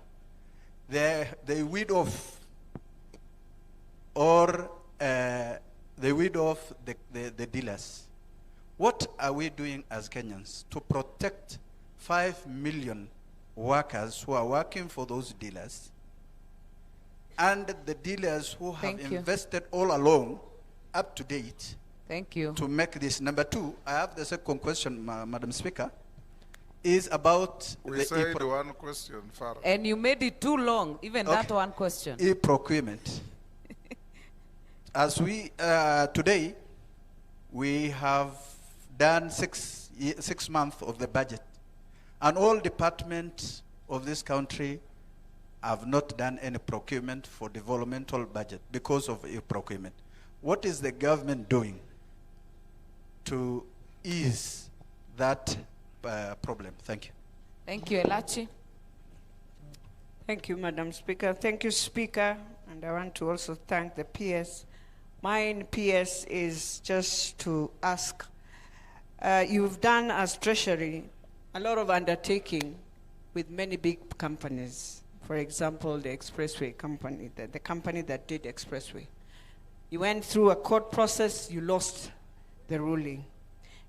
they weed off or they weed off the dealers. What are we doing as Kenyans to protect 5 million workers who are working for those dealers and the dealers who have invested all along up to date? Thank you. To make this. Number two, I have the second question, Madam Speaker, is about we said one question, Farah. And you made it too long, even that one question. E-procurement. As we, today, we have done 6 months of the budget, and all departments of this country have not done any procurement for developmental budget because of e-procurement. What is the government doing to ease that problem? Thank you. Thank you, Elachi. Thank you, Madam Speaker. Thank you, Speaker. And I want to also thank the PS. Mine, PS, is just to ask, you've done as Treasury a lot of undertaking with many big companies. For example, the expressway company, the company that did expressway. You went through a court process, you lost the ruling.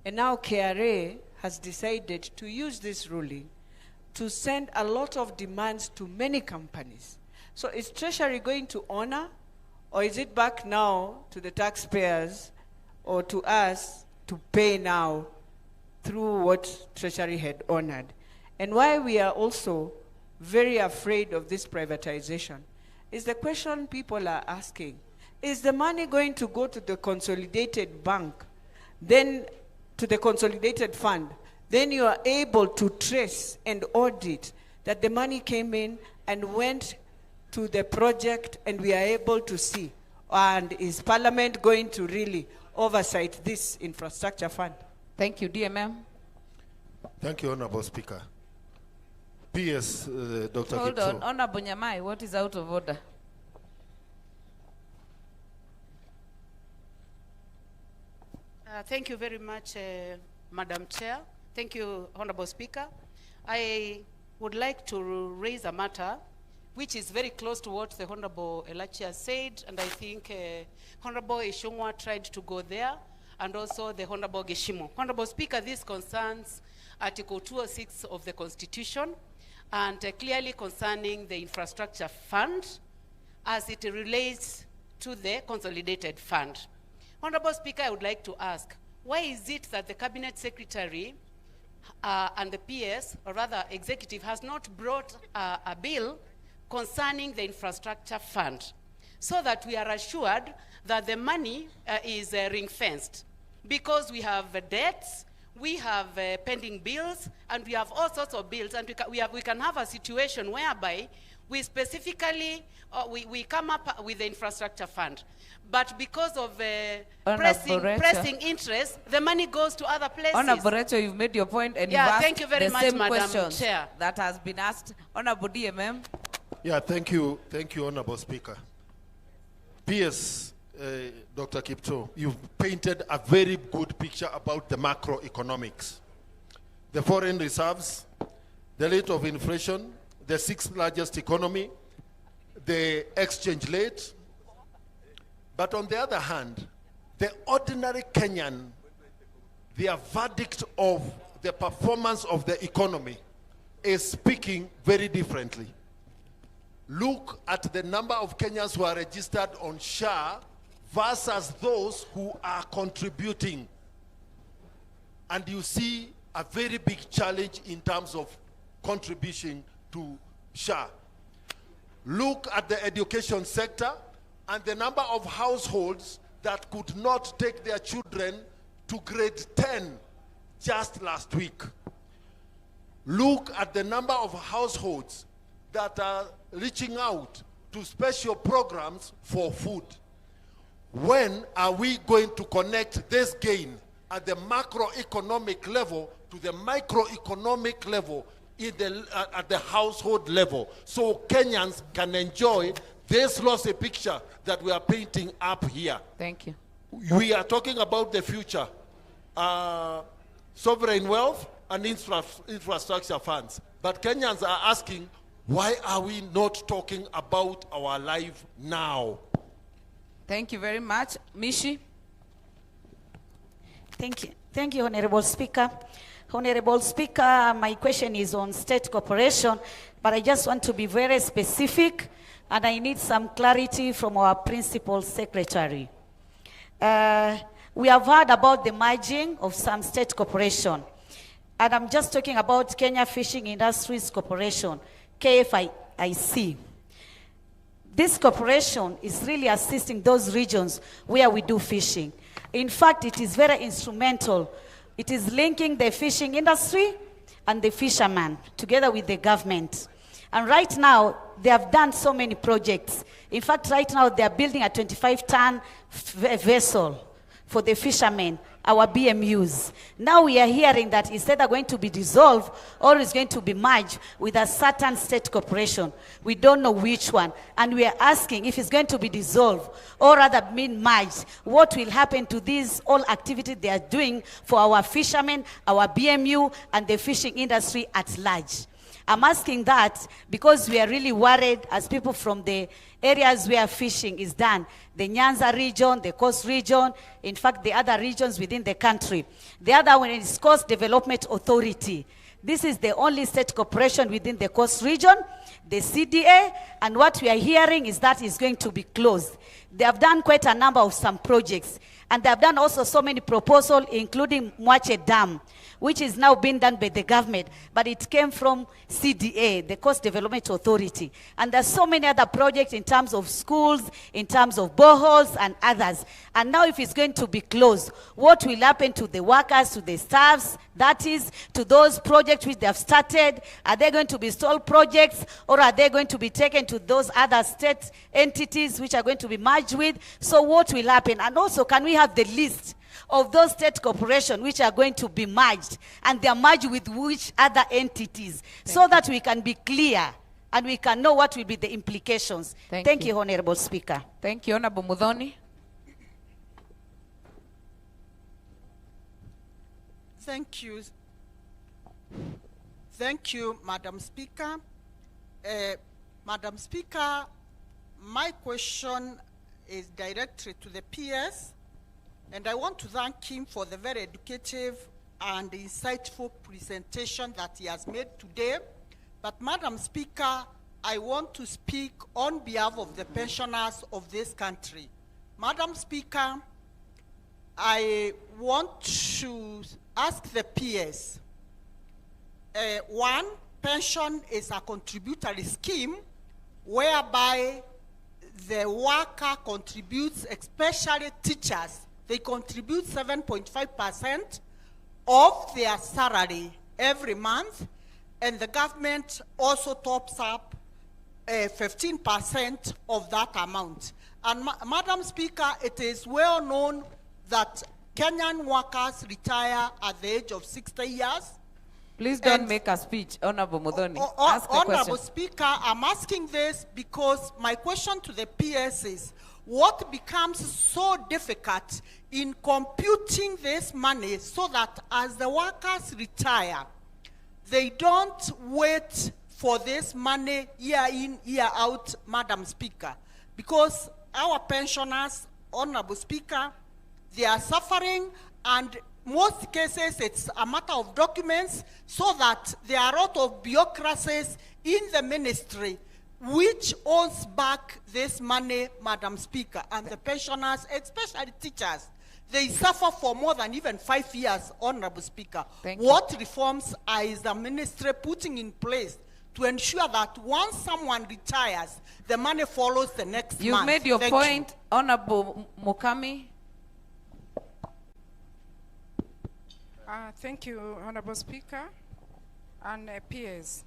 And now KRA has decided to use this ruling to send a lot of demands to many companies. So is Treasury going to honor, or is it back now to the taxpayers or to us to pay now through what Treasury had honored? And why we are also very afraid of this privatization is the question people are asking. Is the money going to go to the consolidated bank, then to the consolidated fund? Then you are able to trace and audit that the money came in and went to the project, and we are able to see. And is Parliament going to really oversight this infrastructure fund? Thank you, DMM. Thank you, Honorable Speaker. PS, Dr. Hold KIPTOO. on, Honorable Nyamai, what is out of order? Thank you very much, Madam Chair. Thank you, Honorable Speaker. I would like to raise a matter which is very close to what the Honorable Elachi has said, and I think Honorable Ishungwa tried to go there, and also the Honorable Geshimo. Honorable Speaker, this concerns Article 206 of the Constitution, and clearly concerning the infrastructure fund as it relates to the consolidated fund. Honorable Speaker, I would like to ask, why is it that the Cabinet Secretary and the PS, or rather executive, has not brought a bill concerning the infrastructure fund, so that we are assured that the money is ring-fenced? Because we have debts, we have pending bills, and we have all sorts of bills, and we can have a situation whereby we specifically, we come up with the infrastructure fund. But because of pressing interest, the money goes to other places. Honorable Rachel, you've made your point, and you've asked thank you very the much, same Madam questions Chair. that has been asked. Honorable DMM. Yeah, thank you, Honorable Speaker. PS, Dr. KIPTOO, you've painted a very good picture about the macroeconomics. The foreign reserves, the rate of inflation, the sixth largest economy, the exchange rate. But on the other hand, the ordinary Kenyan, their verdict of the performance of the economy is speaking very differently. Look at the number of Kenyans who are registered on SHA versus those who are contributing. And you see a very big challenge in terms of contribution to SHA. Look at the education sector and the number of households that could not take their children to grade 10 just last week. Look at the number of households that are reaching out to special programs for food. When are we going to connect this gain at the macroeconomic level to the microeconomic level at the household level, so Kenyans can enjoy this lossy picture that we are painting up here? Thank you. We are talking about the future, sovereign wealth and infrastructure funds. But Kenyans are asking, why are we not talking about our life now? Thank you very much. Mishi? Thank you. Thank you, Honorable Speaker. Honorable Speaker, my question is on state corporation, but I just want to be very specific, and I need some clarity from our Principal Secretary. We have heard about the merging of some state corporation, and I'm just talking about Kenya Fishing Industries Corporation, KFIC. This corporation is really assisting those regions where we do fishing. In fact, it is very instrumental. It is linking the fishing industry and the fishermen together with the government. And right now, they have done so many projects. In fact, right now, they are building a 25-ton vessel for the fishermen, our BMUs. Now we are hearing that it's either going to be dissolved or it's going to be merged with a certain state corporation. We don't know which one. And we are asking if it's going to be dissolved or rather being merged, what will happen to these all activities they are doing for our fishermen, our BMU, and the fishing industry at large. I'm asking that because we are really worried as people from the areas where fishing is done, the Nyanza region, the Coast region, in fact, the other regions within the country. The other one is Coast Development Authority. This is the only state corporation within the Coast region, the CDA, and what we are hearing is that it's going to be closed. They have done quite a number of some projects, and they have done also so many proposals, including Mwache Dam, which is now being done by the government, but it came from CDA, the Coast Development Authority. And there's so many other projects in terms of schools, in terms of boreholes and others. And now if it's going to be closed, what will happen to the workers, to the staffs, that is, to those projects which they have started? Are they going to be stalled projects, or are they going to be taken to those other state entities which are going to be merged with? So what will happen? And also, can we have the list of those state corporations which are going to be merged, and they are merged with which other entities, so that we can be clear and we can know what will be the implications. Thank you, Honorable Speaker. Thank you, Honorable Mudhoni. Thank you. Thank you, Madam Speaker. Madam Speaker, my question is directed to the PS. And I want to thank him for the very educative and insightful presentation that he has made today. But Madam Speaker, I want to speak on behalf of the pensioners of this country. Madam Speaker, I want to ask the PS. One, pension is a contributory scheme whereby the worker contributes, especially teachers. They contribute 7.5% of their salary every month, and the government also tops up 15% of that amount. And Madam Speaker, it is well known that Kenyan workers retire at the age of 60 years. Please don't make a speech, Honorable Muthoni. Ask the Honorable question. Speaker, I'm asking this because my question to the PS is, what becomes so difficult in computing this money so that as the workers retire, they don't wait for this money year in, year out, Madam Speaker? Because our pensioners, Honorable Speaker, they are suffering, and most cases it's a matter of documents, so that there are a lot of bureaucracies in the ministry which owns back this money, Madam Speaker, and the pensioners, especially teachers, they suffer for more than even 5 years, Honorable Speaker. What reforms is the ministry putting in place to ensure that once someone retires, the money follows the next month? You've made your point, Honorable Mukami. Thank you, Honorable Speaker and peers.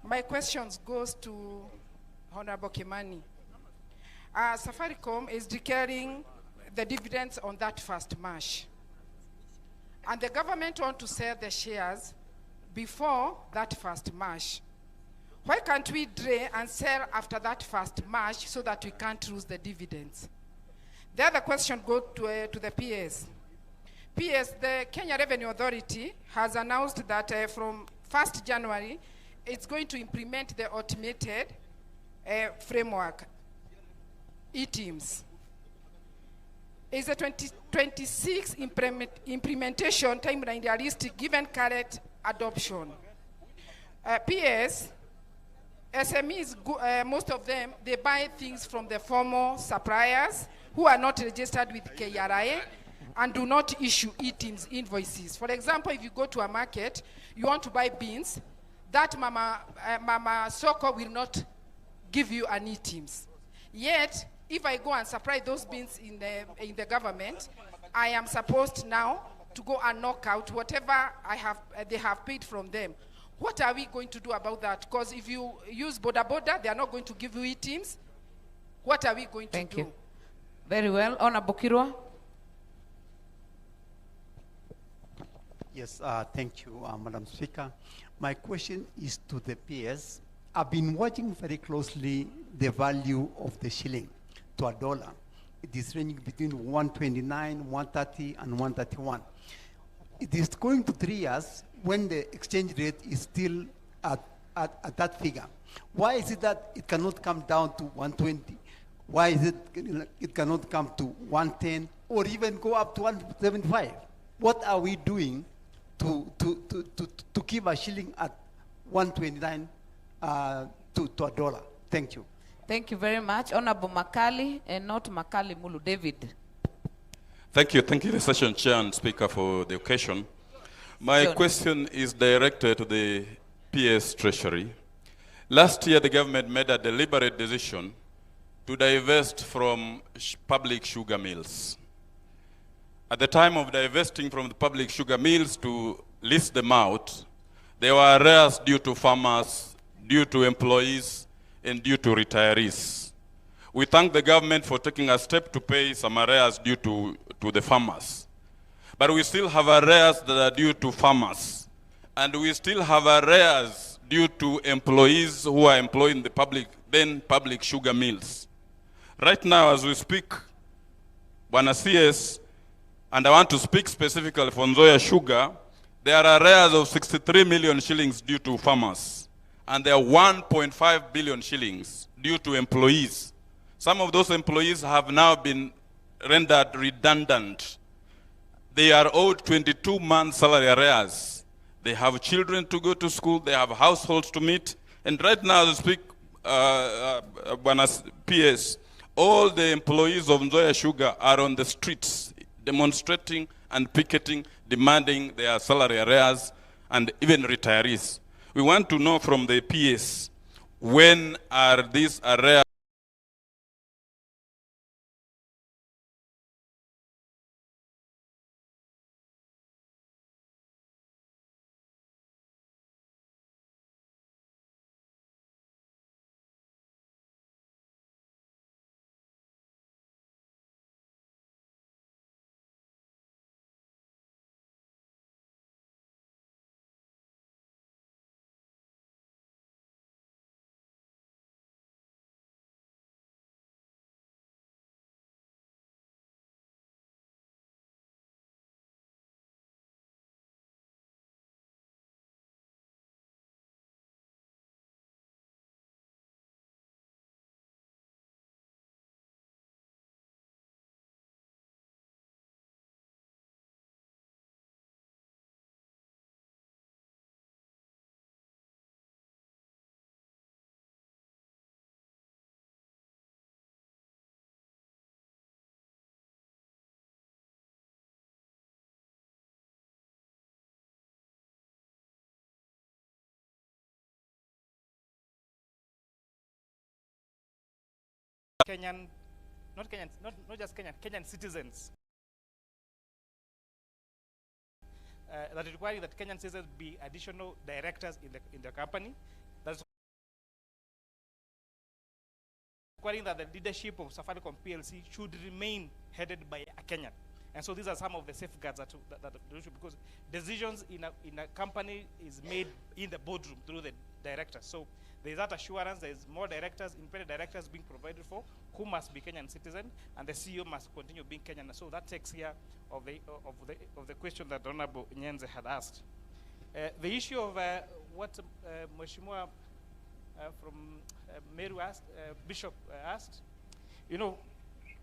My questions goes to Honorable Kimani. Safaricom is declaring the dividends on that 1st March. And the government want to sell the shares before that 1st March. Why can't we delay and sell after that 1st March so that we can't lose the dividends? The other question goes to the PS. PS, the Kenya Revenue Authority has announced that from 1st January, it's going to implement the automated framework, e-teams. Is the 2026 implementation timeline realistic given current adoption? PS, SMEs, most of them, they buy things from the formal suppliers who are not registered with KRA and do not issue e-teams invoices. For example, if you go to a market, you want to buy beans, that Mama Soko will not give you an e-teams. Yet, if I go and supply those beans in the government, I am supposed now to go and knock out whatever they have paid from them. What are we going to do about that? Because if you use Boda Boda, they are not going to give you e-teams. What are we going to do? Thank you. Very well. Honorable Kirwa. Yes, thank you, Madam Speaker. My question is to the PS. I've been watching very closely the value of the shilling to a dollar. It is ranging between 129, 130, and 131. It is going to 3 years when the exchange rate is still at that figure. Why is it that it cannot come down to 120? Why is it cannot come to 110 or even go up to 175? What are we doing to keep a shilling at 129 to a dollar? Thank you. Thank you very much. Honorable Makali and not Makali Mulu. David. Thank you. Thank you, the session chair and speaker, for the occasion. My question is directed to the PS Treasury. Last year, the government made a deliberate decision to divest from public sugar mills. At the time of divesting from the public sugar mills to list them out, there were arrears due to farmers, due to employees, and due to retirees. We thank the government for taking a step to pay some arrears due to the farmers. But we still have arrears that are due to farmers. And we still have arrears due to employees who are employed in the public sugar mills. Right now, as we speak, Bwana CS, and I want to speak specifically for Nzoia Sugar, there are arrears of 63 million shillings due to farmers. And there are 1.5 billion shillings due to employees. Some of those employees have now been rendered redundant. They are owed 22 months salary arrears. They have children to go to school, they have households to meet. And right now, as we speak, PS, all the employees of Nzoia Sugar are on the streets demonstrating and picketing, demanding their salary arrears and even retirees. We want to know from the PS, when are these arrears Kenyan, not Kenyans, not just Kenyan citizens. That is requiring that Kenyan citizens be additional directors in the company. That's requiring that the leadership of Safaricom PLC should remain headed by a Kenyan. And so these are some of the safeguards that because decisions in a company is made in the boardroom through the directors. So there is that assurance. There is more directors, independent directors being provided for, who must be Kenyan citizen, and the CEO must continue being Kenyan. So that takes care of the question that Honorable Nyenze had asked. The issue of what Mheshimiwa from Meru asked, Bishop asked, you know,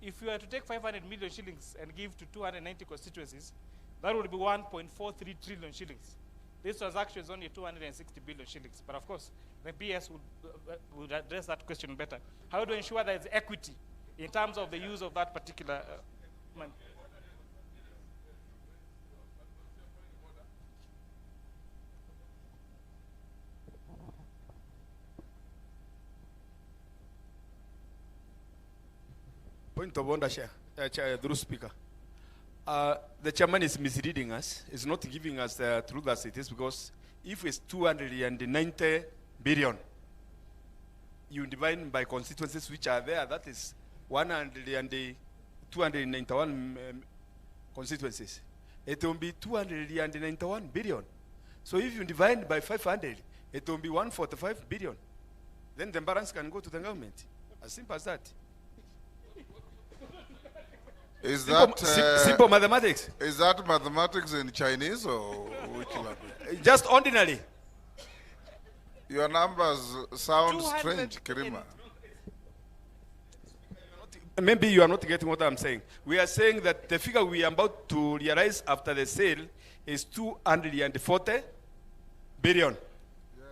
if you were to take 500 million shillings and give to 290 constituencies, that would be 1.43 trillion shillings. This transaction is only 260 billion shillings. But of course, the PS would address that question better. How to ensure there is equity in terms of the use of that particular money? Point of order, through Speaker. The chairman is misleading us. He's not giving us the truth as it is, because if it's 290 billion, you divide by constituencies which are there, that is 291 constituencies. It will be 291 billion. So if you divide by 500, it will be 145 billion. Then the balance can go to the government. As simple as that. Is simple, that simple mathematics? Is that mathematics in Chinese or which language? Just ordinary. Your numbers sound strange, Kirima. Maybe you are not getting what I'm saying. We are saying that the figure we are about to realize after the sale is 240 billion. Yes.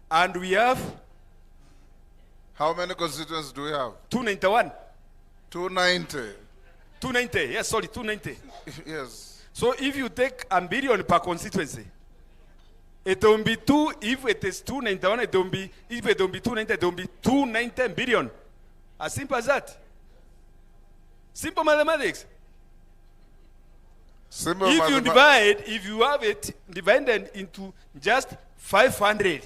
And we have... How many constituents do we have? 291. 290. 290, yes, sorry, 290. Yes. So if you take a billion per constituency, it will be if it is 291, it will be, if it will be 290, it will be 290 billion. As simple as that. Simple mathematics. Simple if you divide, if you have it divided into just 500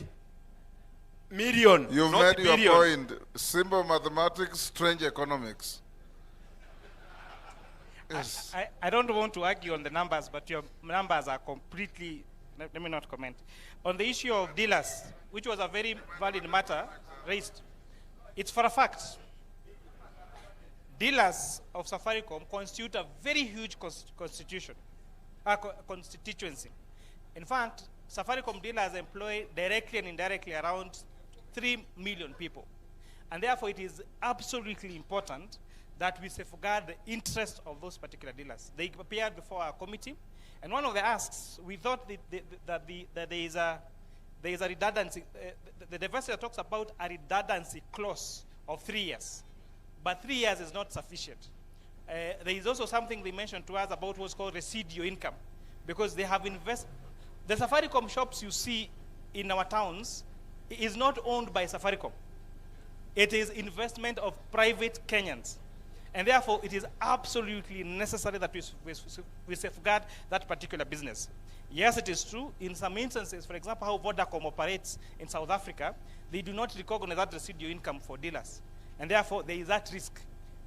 million, you've not made billion. Your point. Simple mathematics, strange economics. Yes. I don't want to argue on the numbers, but your numbers are completely, let me not comment. On the issue of dealers, which was a very valid matter raised, it's for a fact. Dealers of Safaricom constitute a very huge constituency. In fact, Safaricom dealers employ directly and indirectly around 3 million people. And therefore, it is absolutely important that we safeguard the interest of those particular dealers. They appeared before our committee, and one of the asks, we thought that there is a redundancy. The diversity talks about a redundancy clause of 3 years, but 3 years is not sufficient. There is also something they mentioned to us about what's called residual income, because they have invested. The Safaricom shops you see in our towns is not owned by Safaricom. It is investment of private Kenyans. And therefore, it is absolutely necessary that we safeguard that particular business. Yes, it is true. In some instances, for example, how Vodacom operates in South Africa, they do not recognize that residual income for dealers. And therefore, there is that risk.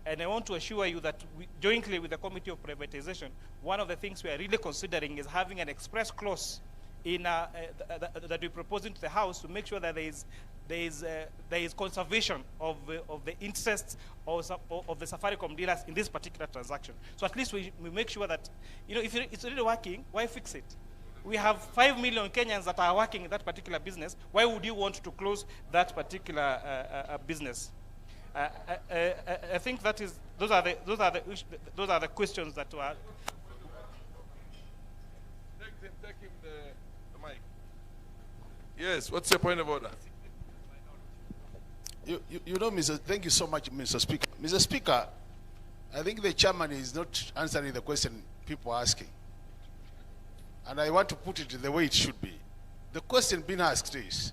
And I want to assure you that jointly with the Committee of Privatization, one of the things we are really considering is having an express clause in, that we propose into the House to make sure that there is conservation of the interests of the Safaricom dealers in this particular transaction. So at least we make sure that, you know, if it's really working, why fix it? We have 5 million Kenyans that are working in that particular business. Why would you want to close that particular business? I think that is those are the questions that were. Take him the mic. Yes. What's your point of order? You know, thank you so much, Mr. Speaker. Mr. Speaker, I think the chairman is not answering the question people are asking. And I want to put it the way it should be. The question being asked is,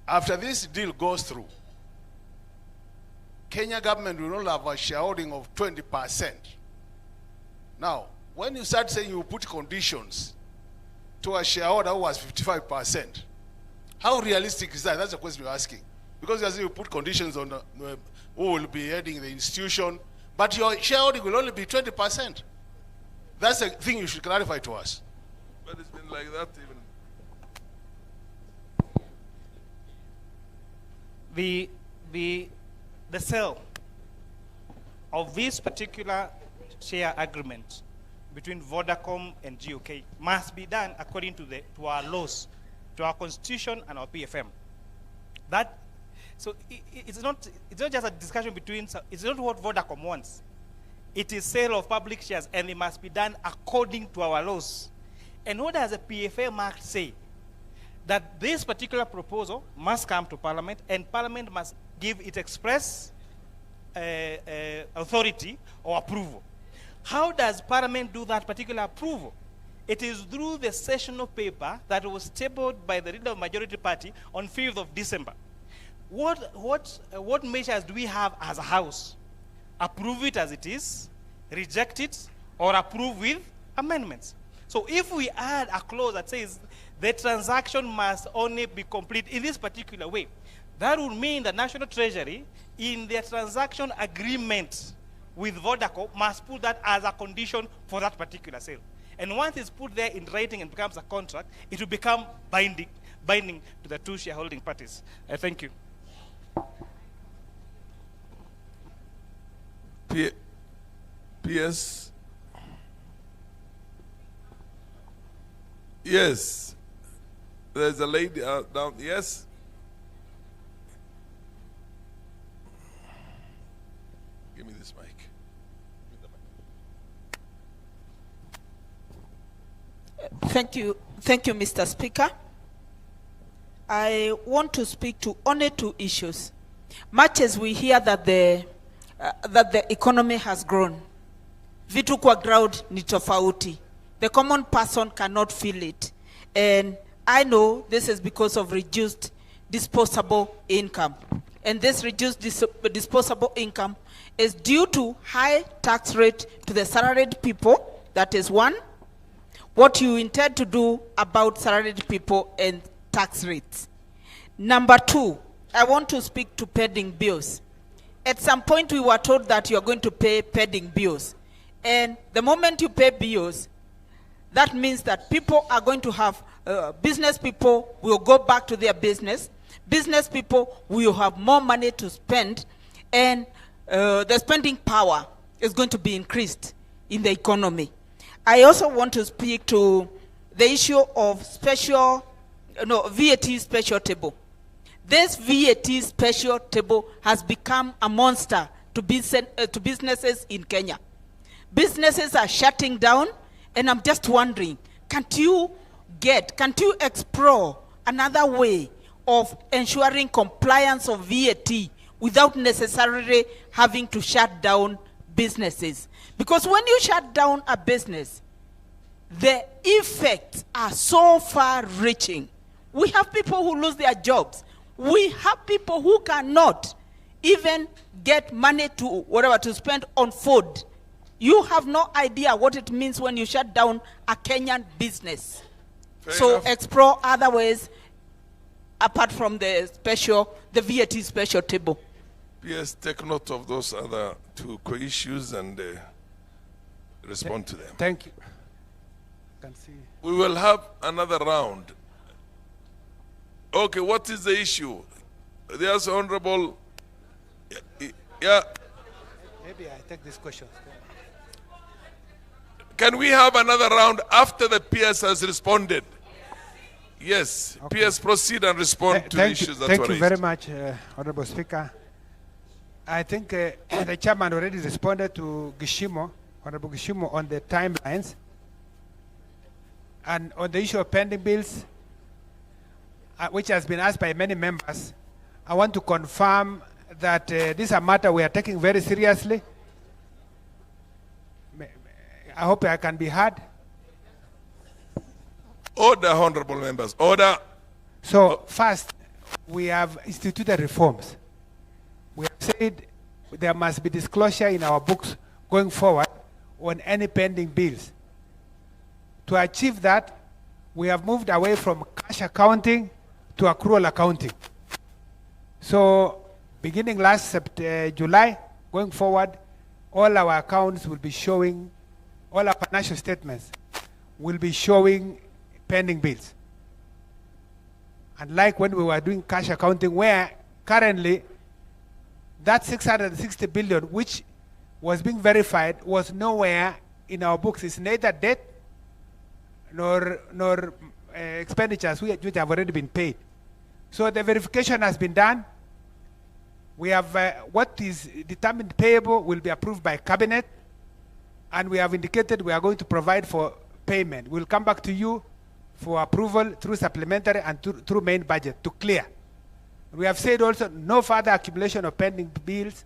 after this deal goes through, Kenya government will not have a shareholding of 20%. Now, when you start saying you put conditions to a shareholder who has 55%, how realistic is that? That's the question you're asking. Because you're saying you put conditions on who will be heading the institution, but your shareholding will only be 20%. That's the thing you should clarify to us. But it's been like that even. The sale of this particular share agreement between Vodacom and GOK must be done according to our laws, to our constitution and our PFM. It's not just a discussion between. It's not what Vodacom wants. It is sale of public shares, and it must be done according to our laws. And what does the PFM Act say? That this particular proposal must come to Parliament, and Parliament must give it express authority or approval. How does Parliament do that particular approval? It is through the sessional paper that was tabled by the Leader of Majority Party on 5th of December. What measures do we have as a House? Approve it as it is, reject it, or approve with amendments. So if we add a clause that says the transaction must only be complete in this particular way, that would mean the National Treasury, in their transaction agreement with Vodacom, must put that as a condition for that particular sale. And once it's put there in writing and becomes a contract, it will become binding to the two shareholding parties. Thank you. PS. Yes. There's a lady down. Yes. Give me this mic. Thank you, Mr. Speaker. I want to speak to only two issues. Much as we hear that the economy has grown, vitu kwa ground ni tofauti. The common person cannot feel it. And I know this is because of reduced disposable income. And this reduced disposable income is due to high tax rate to the salaried people. That is one. What you intend to do about salaried people and tax rates. Number two, I want to speak to pending bills. At some point we were told that you are going to pay pending bills. And the moment you pay bills, that means that people are going to have, business people will go back to their business. Business people will have more money to spend, and the spending power is going to be increased in the economy. I also want to speak to the issue of VAT special table. This VAT special table has become a monster to businesses in Kenya. Businesses are shutting down, and I'm just wondering, can't you explore another way of ensuring compliance of VAT without necessarily having to shut down businesses? Because when you shut down a business, the effects are so far-reaching. We have people who lose their jobs. We have people who cannot even get money to spend on food. You have no idea what it means when you shut down a Kenyan business. Fair enough. Explore other ways apart from the VAT special table. Yes, take note of those other two issues and respond to them. Thank you. Can see. We will have another round. Okay, what is the issue? There's Honorable. Yeah. Maybe I take this question. Can we have another round after the PS has responded? Yes. Okay. PS, proceed and respond to the issues that were raised. Thank you very much, Honorable Speaker. I think the chairman already responded to Honorable Gishimo, on the timelines. And on the issue of pending bills, which has been asked by many members, I want to confirm that this is a matter we are taking very seriously. I hope I can be heard. Order, honorable members, order. So first, we have instituted reforms. We have said there must be disclosure in our books going forward on any pending bills. To achieve that, we have moved away from cash accounting to accrual accounting. So beginning last July, going forward, all our accounts will be showing, all our financial statements will be showing pending bills. Unlike when we were doing cash accounting, where currently that 660 billion, which was being verified, was nowhere in our books. It's neither debt nor expenditures which have already been paid. So the verification has been done. We have what is determined payable will be approved by cabinet, and we have indicated we are going to provide for payment. We'll come back to you for approval through supplementary and through main budget to clear. We have said also no further accumulation of pending bills.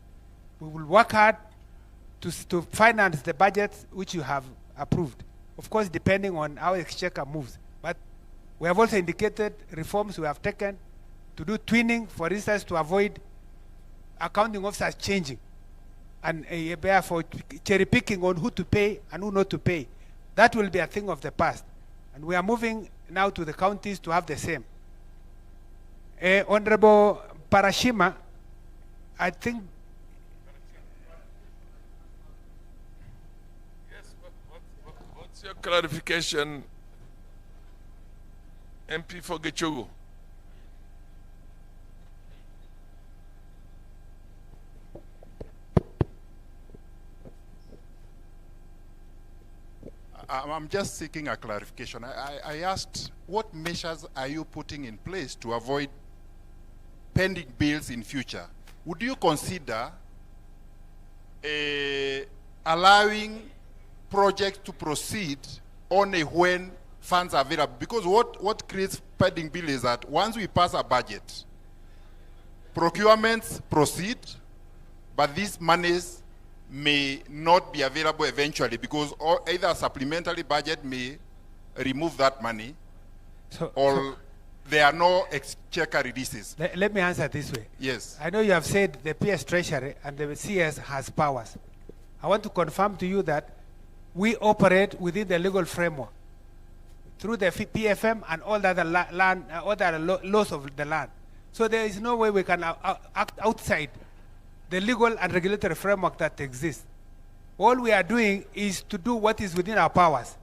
We will work hard to finance the budgets which you have approved. Of course, depending on how exchequer moves. But we have also indicated reforms we have taken to do twinning, for instance, to avoid accounting officers changing and therefore cherry picking on who to pay and who not to pay. That will be a thing of the past. And we are moving now to the counties to have the same. Honorable Parashima, I think. Yes, what's your clarification, MP for Gachagua? I'm just seeking a clarification. I asked, what measures are you putting in place to avoid pending bills in future? Would you consider allowing projects to proceed only when funds are available? Because what creates pending bill is that once we pass a budget, procurements proceed, but these monies may not be available eventually because either a supplementary budget may remove that money or there are no exchequer releases. Let me answer this way. Yes. I know you have said the PS Treasury and the CS has powers. I want to confirm to you that we operate within the legal framework through the PFM and all the other laws of the land. So there is no way we can act outside the legal and regulatory framework that exists. All we are doing is to do what is within our powers.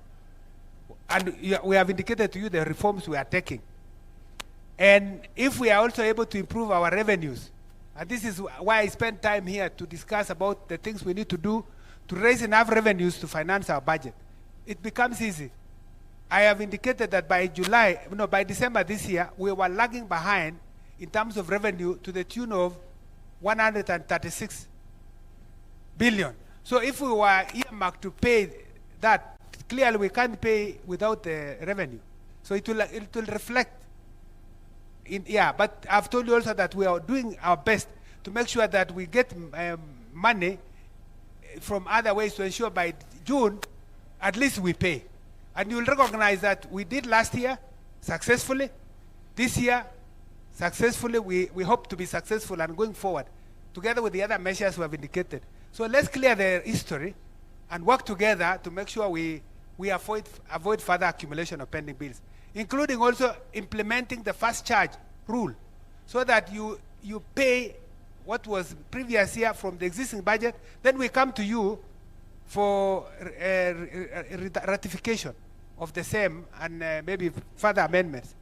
And we have indicated to you the reforms we are taking. And if we are also able to improve our revenues, and this is why I spend time here to discuss about the things we need to do to raise enough revenues to finance our budget, it becomes easy. I have indicated that by December this year, we were lagging behind in terms of revenue to the tune of 136 billion. So if we were earmarked to pay that, clearly we can't pay without the revenue. So it will reflect in, but I've told you also that we are doing our best to make sure that we get money from other ways to ensure by June, at least we pay. And you will recognize that we did last year successfully. This year, successfully, we hope to be successful and going forward, together with the other measures we have indicated. So let's clear the history and work together to make sure we avoid further accumulation of pending bills, including also implementing the fast charge rule, so that you pay what was previous year from the existing budget, then we come to you for ratification of the same and maybe further amendments.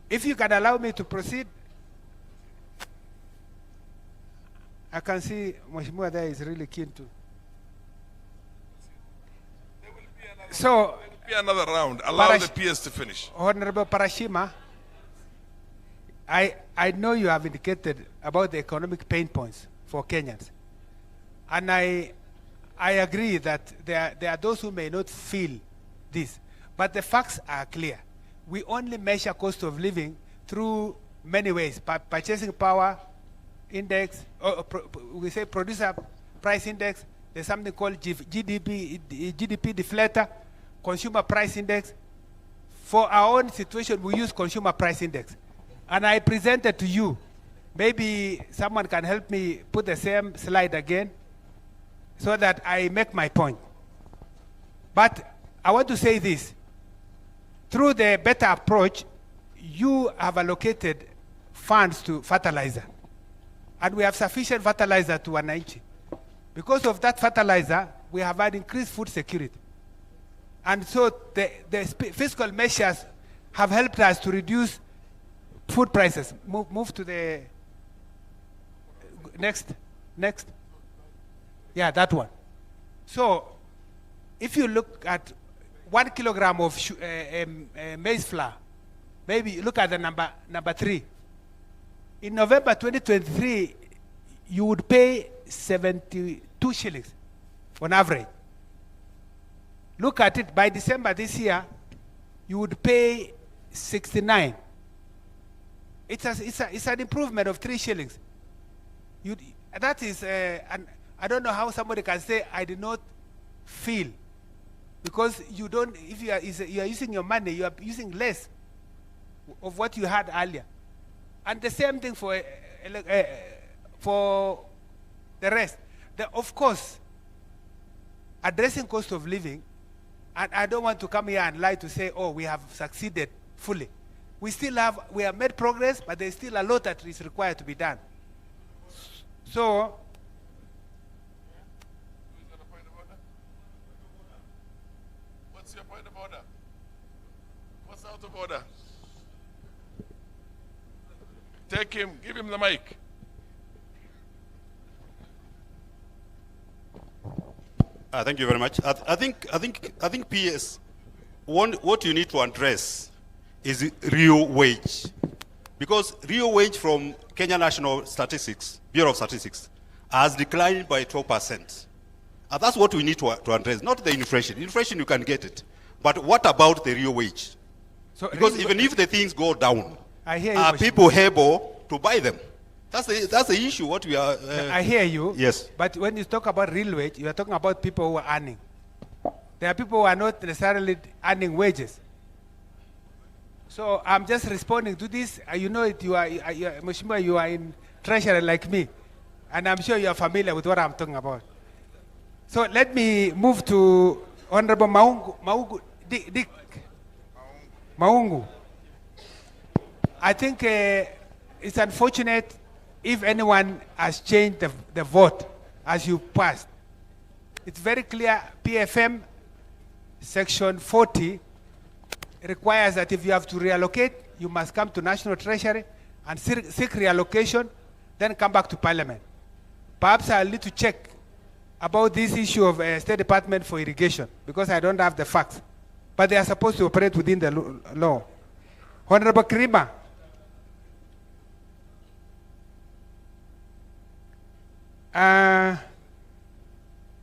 If you can allow me to proceed, I can see Mheshimiwa there is really keen to. So, there will be another round. Allow the PS to finish. Honorable Parashima, I know you have indicated about the economic pain points for Kenyans. And I agree that there are those who may not feel this. But the facts are clear. We only measure cost of living through many ways. Purchasing power index, we say producer price index. There's something called GDP deflator, consumer price index. For our own situation, we use consumer price index. And I presented to you Maybe someone can help me put the same slide again so that I make my point. But I want to say this. Through the better approach, you have allocated funds to fertilizer. And we have sufficient fertilizer to wananchi. Because of that fertilizer, we have had increased food security. And so the fiscal measures have helped us to reduce food prices. Move to the next. Yeah, that one. So if you look at 1 kilogram of maize flour, maybe look at the number 3. In November 2023, you would pay 72 shillings on average. Look at it, by December this year, you would pay 69. It's an improvement of 3 shillings. That is, and I don't know how somebody can say, I did not feel. Because you don't, if you are using your money, you are using less of what you had earlier. And the same thing for the rest. Of course, addressing cost of living, and I don't want to come here and lie to say, oh, we have succeeded fully. We have made progress, but there's still a lot that is required to be done. So, what's your point of order? What's out of order? Take him, give him the mic. Thank you very much. I think PS, what you need to address is real wage. Because real wage from Kenya National Statistics, Bureau of Statistics, has declined by 12%. That's what we need to address, not the inflation. Inflation, you can get it. But what about the real wage? So because even if the things go down, are people able to buy them? That's the issue. What we are. I hear you. Yes. But when you talk about real wage, you are talking about people who are earning. There are people who are not necessarily earning wages. So I'm just responding to this. You know it. Mheshimiwa, you are in treasury like me, and I'm sure you are familiar with what I'm talking about. So let me move to Honorable Dick Maungu. I think it's unfortunate if anyone has changed the vote as you passed. It's very clear, PFM section 40 requires that if you have to reallocate, you must come to National Treasury and seek reallocation, then come back to Parliament. Perhaps I'll need to check about this issue of State Department for Irrigation, because I don't have the facts. But they are supposed to operate within the law. Honorable Krima.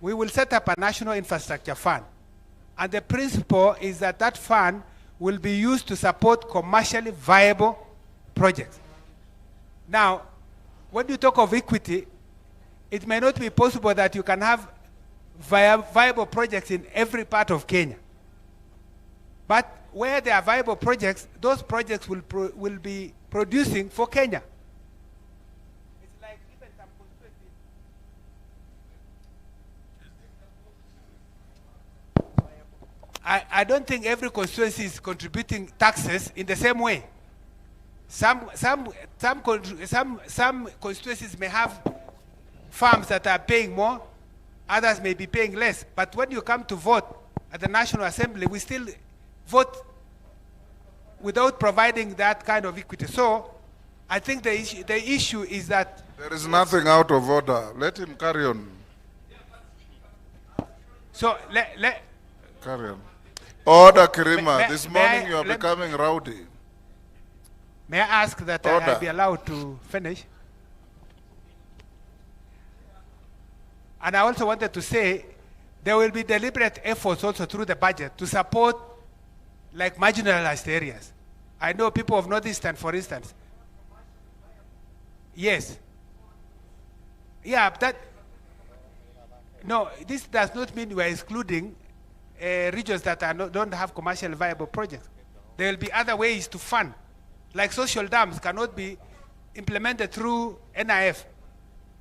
We will set up a national infrastructure fund. And the principle is that that fund will be used to support commercially viable projects. Now, when you talk of equity, it may not be possible that you can have viable projects in every part of Kenya. But where there are viable projects, those projects will be producing for Kenya. I don't think every constituency is contributing taxes in the same way. Some constituencies may have farms that are paying more, others may be paying less. But when you come to vote at the National Assembly, we still vote without providing that kind of equity. So I think the issue is that there is nothing out of order. Let him carry on. So carry on. Order, Kirima. This morning you are becoming rowdy. May I ask that I be allowed to finish? And I also wanted to say there will be deliberate efforts also through the budget to support like marginalized areas. I know people of Northeastern, for instance. Yes. Yeah, no, this does not mean we are excluding regions that don't have commercially viable projects. There will be other ways to fund. Like social dams cannot be implemented through NIF.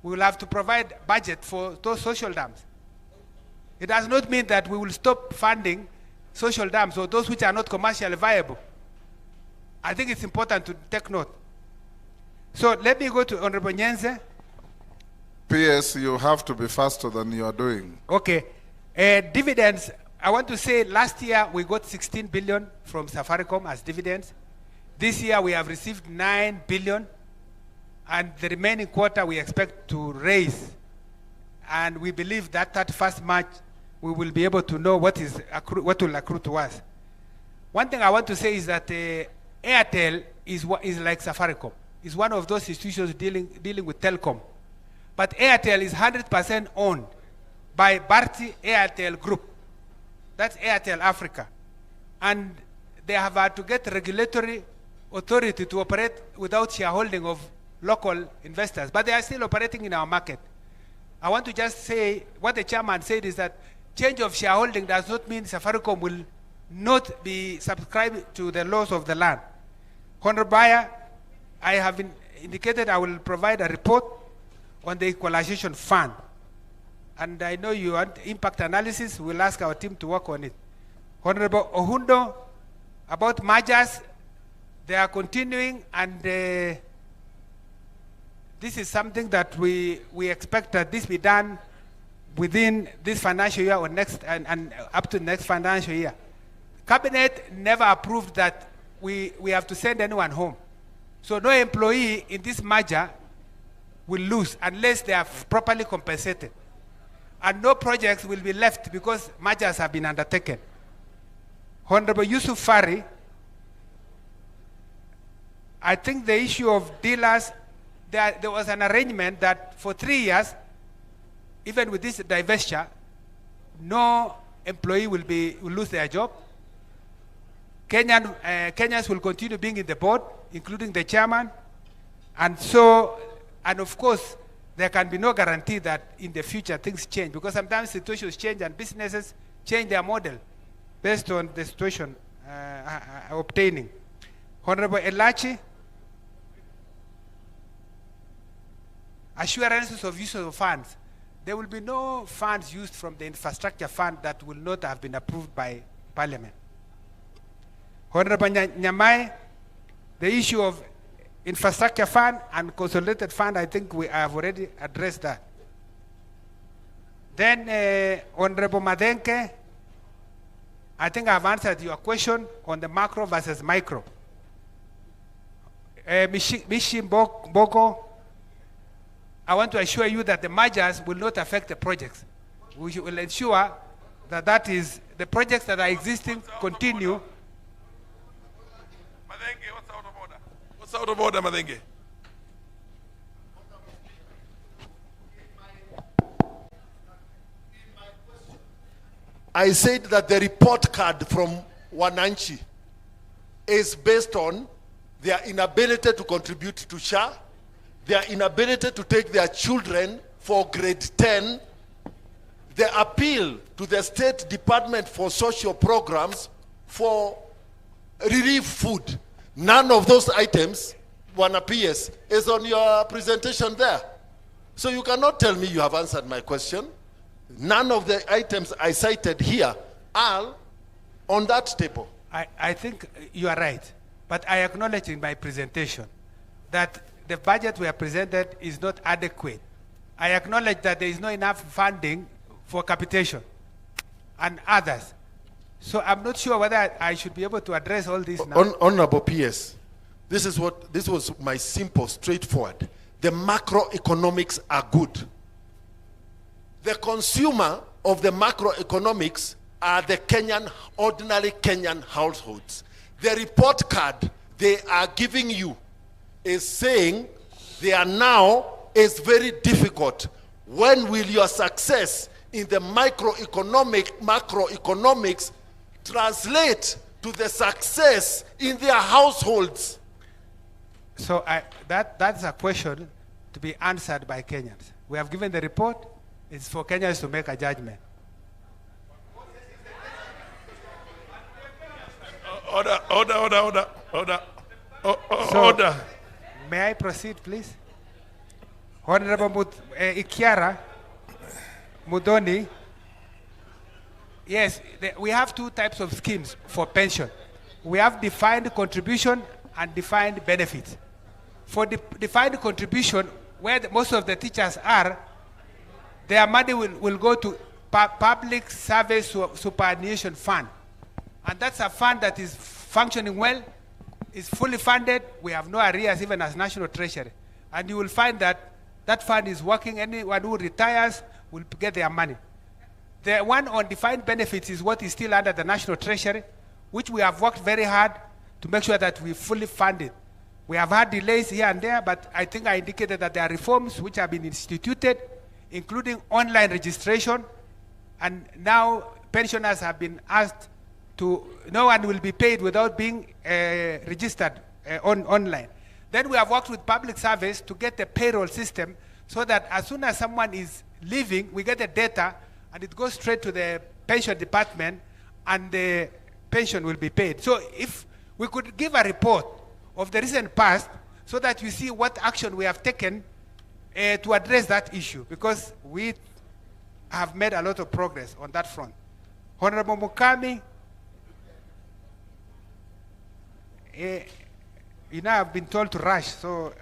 We will have to provide budget for those social dams. It does not mean that we will stop funding social dams or those which are not commercially viable. I think it's important to take note. So let me go to Honorable Nyenze. PS, you have to be faster than you are doing. Okay. Dividends, I want to say last year we got 16 billion from Safaricom as dividends. This year we have received 9 billion, and the remaining quarter we expect to raise. And we believe that 31st March we will be able to know what will accrue to us. One thing I want to say is that Airtel is like Safaricom. It's one of those institutions dealing with telecom. But Airtel is 100% owned by Bharti Airtel Group. That's Airtel Africa. And they have had to get regulatory authority to operate without shareholding of local investors. But they are still operating in our market. I want to just say, what the chairman said is that change of shareholding does not mean Safaricom will not be subscribed to the laws of the land. Honorable Bayer, I have indicated I will provide a report on the equalization fund. And I know you want impact analysis. We'll ask our team to work on it. Honorable Ohundo, about mergers, they are continuing, and this is something that we expect that this be done within this financial year or next, and up to next financial year. Cabinet never approved that we have to send anyone home. So no employee in this merger will lose unless they are properly compensated. And no projects will be left because mergers have been undertaken. Honorable Yusuf Fari, I think the issue of dealers, there was an arrangement that for 3 years, even with this divestiture, no employee will lose their job. Kenyans will continue being in the board, including the chairman. And of course, there can be no guarantee that in the future things change, because sometimes situations change and businesses change their model based on the situation obtaining. Honorable Elachi, assurances of use of funds. There will be no funds used from the infrastructure fund that will not have been approved by Parliament. Honorable Nyamai, the issue of infrastructure fund and consolidated fund, I think we have already addressed that. Then Honorable Madenke, I think I've answered your question on the macro versus micro. Mishi Boko, I want to assure you that the mergers will not affect the projects. We will ensure that the projects that are existing continue. Madenge, what's out of order? What's out of order, Madenge? I said that the report card from Wananchi is based on their inability to contribute to SHA, their inability to take their children for grade 10, the appeal to the State Department for Social Programs for relief food. None of those items, Wana PS, is on your presentation there. So you cannot tell me you have answered my question. None of the items I cited here are on that table. I think you are right. But I acknowledge in my presentation that the budget we have presented is not adequate. I acknowledge that there is not enough funding for capitation and others. So I'm not sure whether I should be able to address all this now. Honorable PS, this was my simple, straightforward. The macroeconomics are good. The consumer of the macroeconomics are the ordinary Kenyan households. The report card they are giving you is saying they are now is very difficult. When will your success in the macroeconomics translate to the success in their households? So that's a question to be answered by Kenyans. We have given the report. It's for Kenyans to make a judgment. Order. So, Order. May I proceed, please? Honorable Ikiara Mudoni. Yes, we have two types of schemes for pension. We have defined contribution and defined benefits. For the defined contribution, where most of the teachers are, their money will go to public service superannuation fund. And that's a fund that is functioning well, is fully funded. We have no arrears even as National Treasury. And you will find that that fund is working. Anyone who retires will get their money. The one on defined benefits is what is still under the National Treasury, which we have worked very hard to make sure that we fully fund it. We have had delays here and there, but I think I indicated that there are reforms which have been instituted, including online registration, and now pensioners have been asked to, no one will be paid without being registered online. Then we have worked with public service to get a payroll system so that as soon as someone is leaving, we get the data and it goes straight to the pension department and the pension will be paid. So if we could give a report of the recent past so that you see what action we have taken to address that issue, because we have made a lot of progress on that front. Honorable Mukami, you know, I've been told to rush, so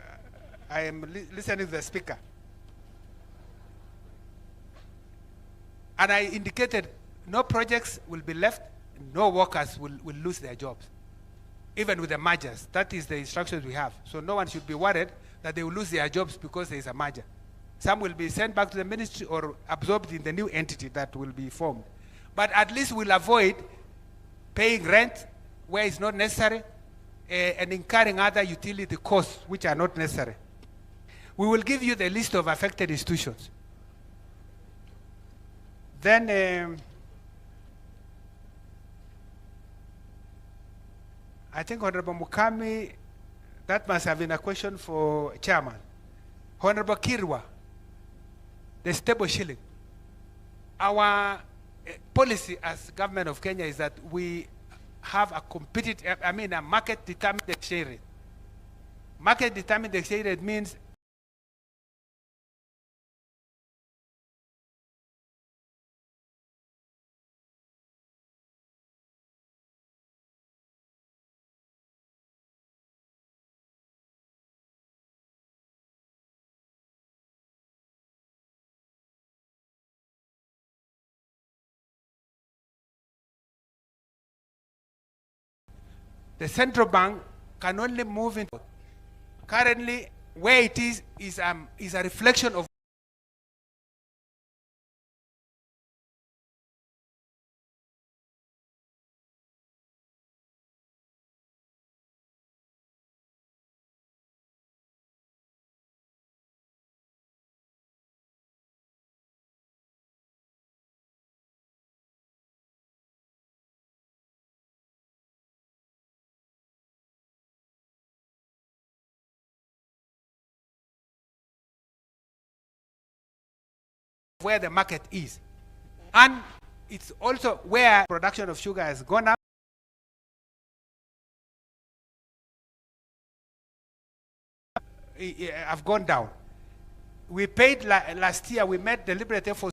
I am listening to the speaker. And I indicated no projects will be left, no workers will lose their jobs, even with the mergers. That is the instructions we have. So no one should be worried that they will lose their jobs because there is a merger. Some will be sent back to the ministry or absorbed in the new entity that will be formed. But at least we'll avoid paying rent where it's not necessary and incurring other utility costs which are not necessary. We will give you the list of affected institutions. Then I think Honorable Mukami, that must have been a question for Chairman. Honorable Kirwa, the stable shilling. Our policy as government of Kenya is that we have a competitive, a market-determined exchange rate. Market-determined exchange rate means the central bank can only move into. Currently, where it is a reflection of where the market is. And it's also where production of sugar has gone up. Have gone down. We paid last year, we made deliberate efforts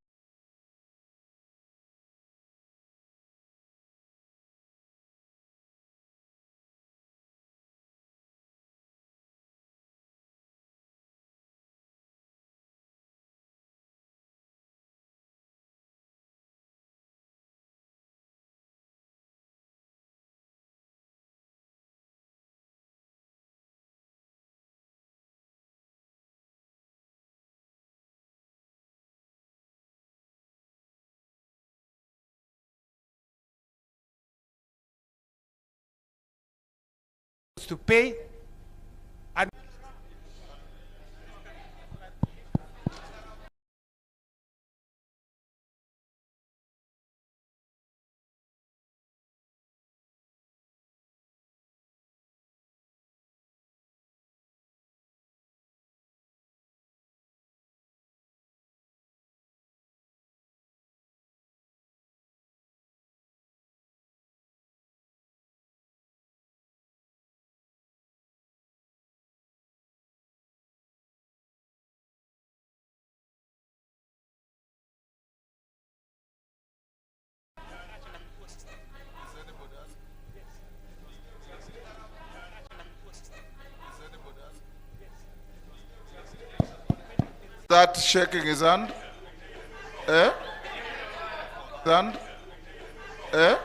to pay, and that shaking his hand? Eh? Hand? Eh?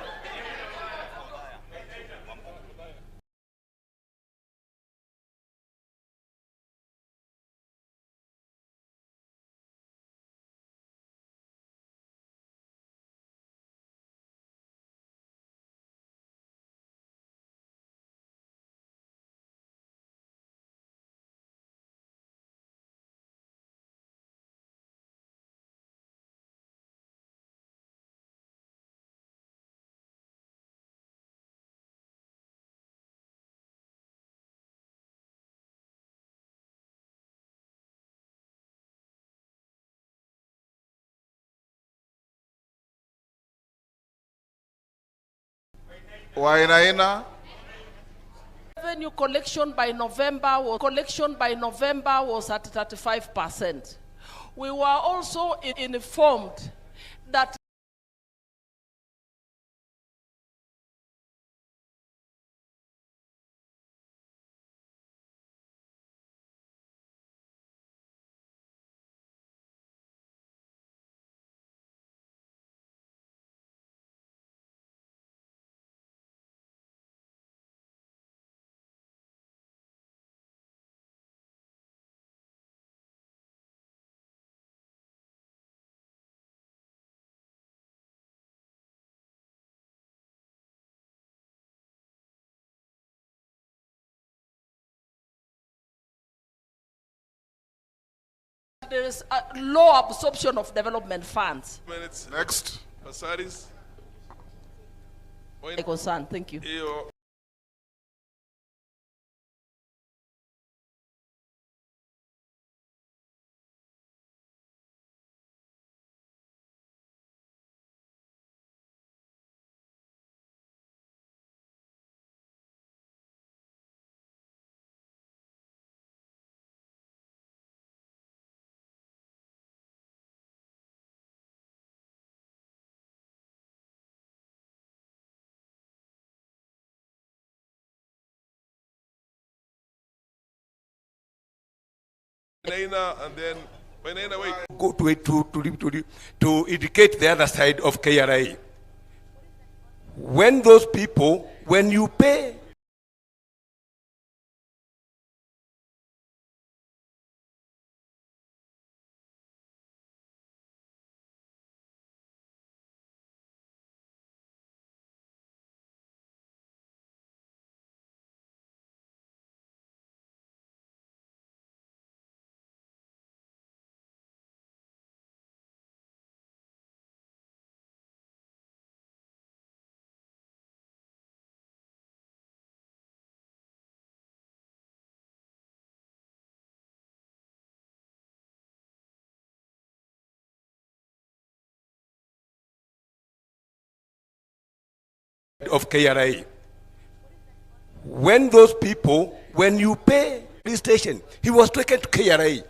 Wainaina? Revenue collection by November was at 35%. We were also informed that there is a low absorption of development funds. Minutes. Next. Pasaris. Concern. Thank you. And then wait. Go to indicate the other side of KRA. When those people, when you pay of KRA. When those people, when you pay police station, he was taken to KRA.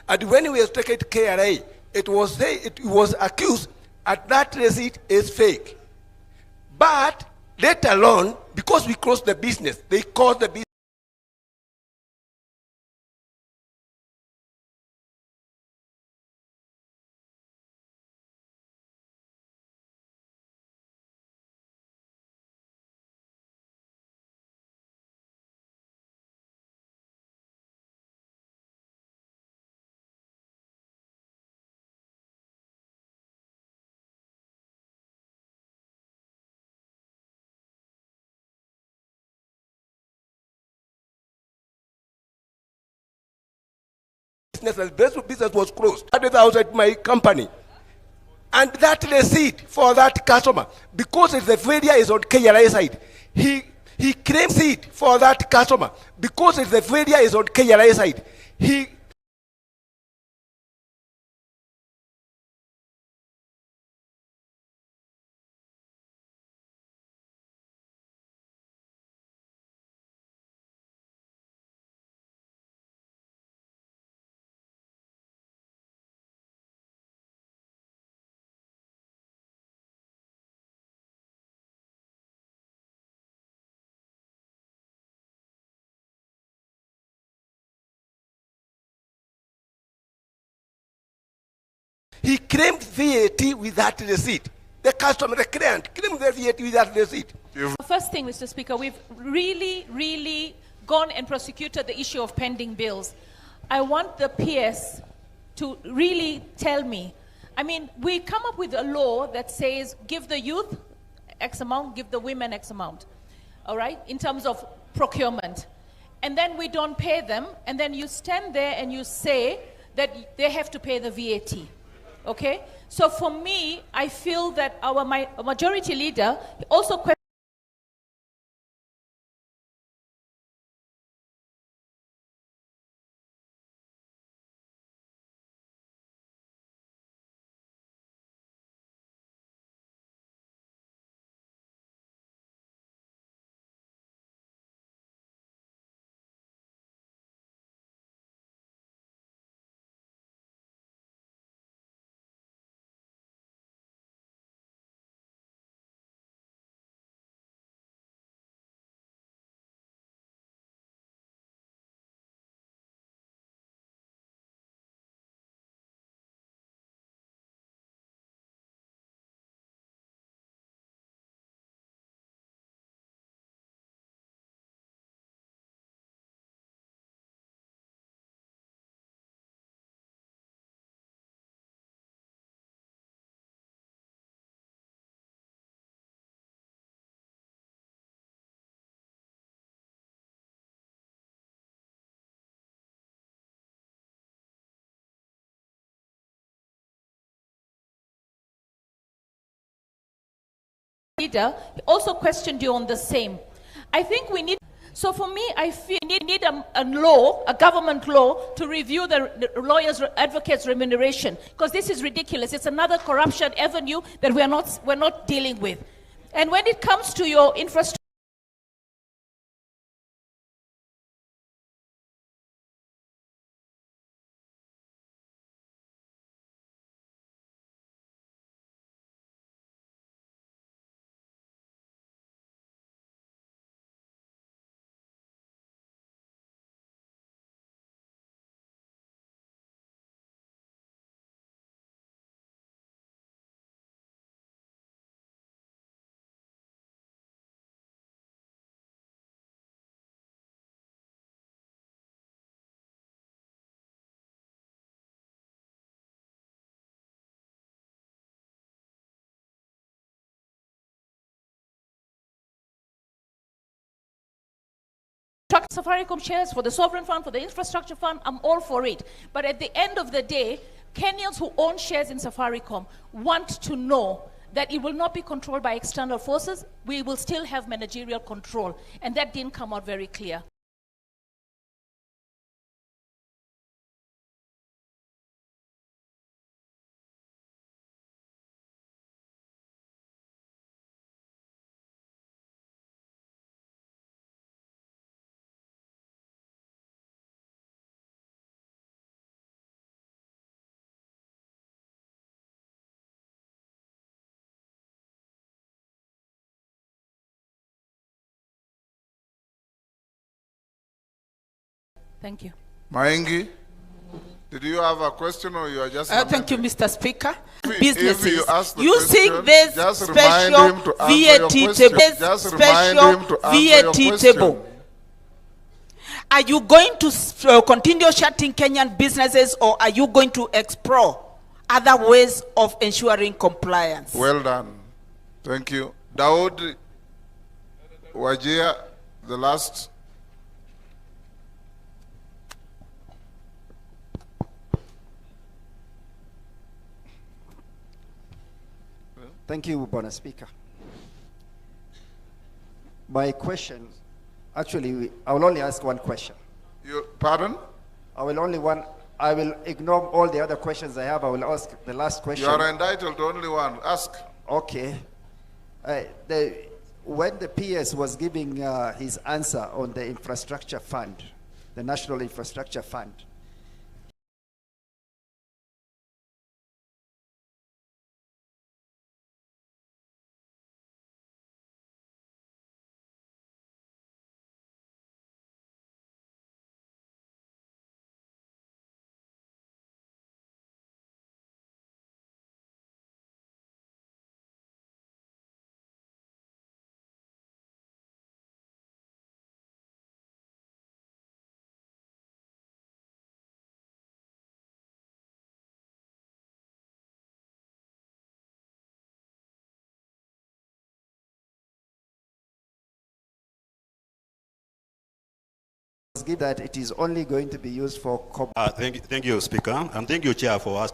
And when he was taken to KRA, it was accused that that receipt is fake. But let alone, because we closed the business, they closed the business. Business was closed. 100,000 my company. And that receipt for that customer, because the failure is on KRA side, he claims it for that customer. Because the failure is on KRA side, he He claimed VAT with that receipt. The customer, the client, claimed the VAT with that receipt. First thing, Mr. Speaker, we've really gone and prosecuted the issue of pending bills. I want the PS to really tell me. I mean, we come up with a law that says give the youth X amount, give the women X amount, all right, in terms of procurement. And then we don't pay them, and then you stand there and you say that they have to pay the VAT, okay? So for me, I feel that our majority leader also questioned leader also questioned you on the same. I think we need, so for me, I feel we need a law, a government law, to review the lawyers' advocates' remuneration, because this is ridiculous. It's another corruption avenue that we're not dealing with. And when it comes to your infrastructure, Safaricom shares for the sovereign fund, for the infrastructure fund, I'm all for it. But at the end of the day, Kenyans who own shares in Safaricom want to know that it will not be controlled by external forces. We will still have managerial control. And that didn't come out very clear. Thank you. Maingi, did you have a question or you are just... Thank you, Mr. Speaker. If you ask the using question, this just special remind him to answer your VAT question. table, Just remind special him to answer your VAT question. table. Are you going to continue shutting Kenyan businesses, or are you going to explore other ways of ensuring compliance? Well done. Thank you. Daud Wajia, the last. Thank you, Bwana Speaker. My question, actually, I will only ask one question. Pardon? I will ignore all the other questions I have. I will ask the last question. You are entitled to only one. Ask. Okay. When the PS was giving his answer on the infrastructure fund, the National Infrastructure Fund, was given that it is only going to be used for... Thank you, Speaker, and thank you, Chair, for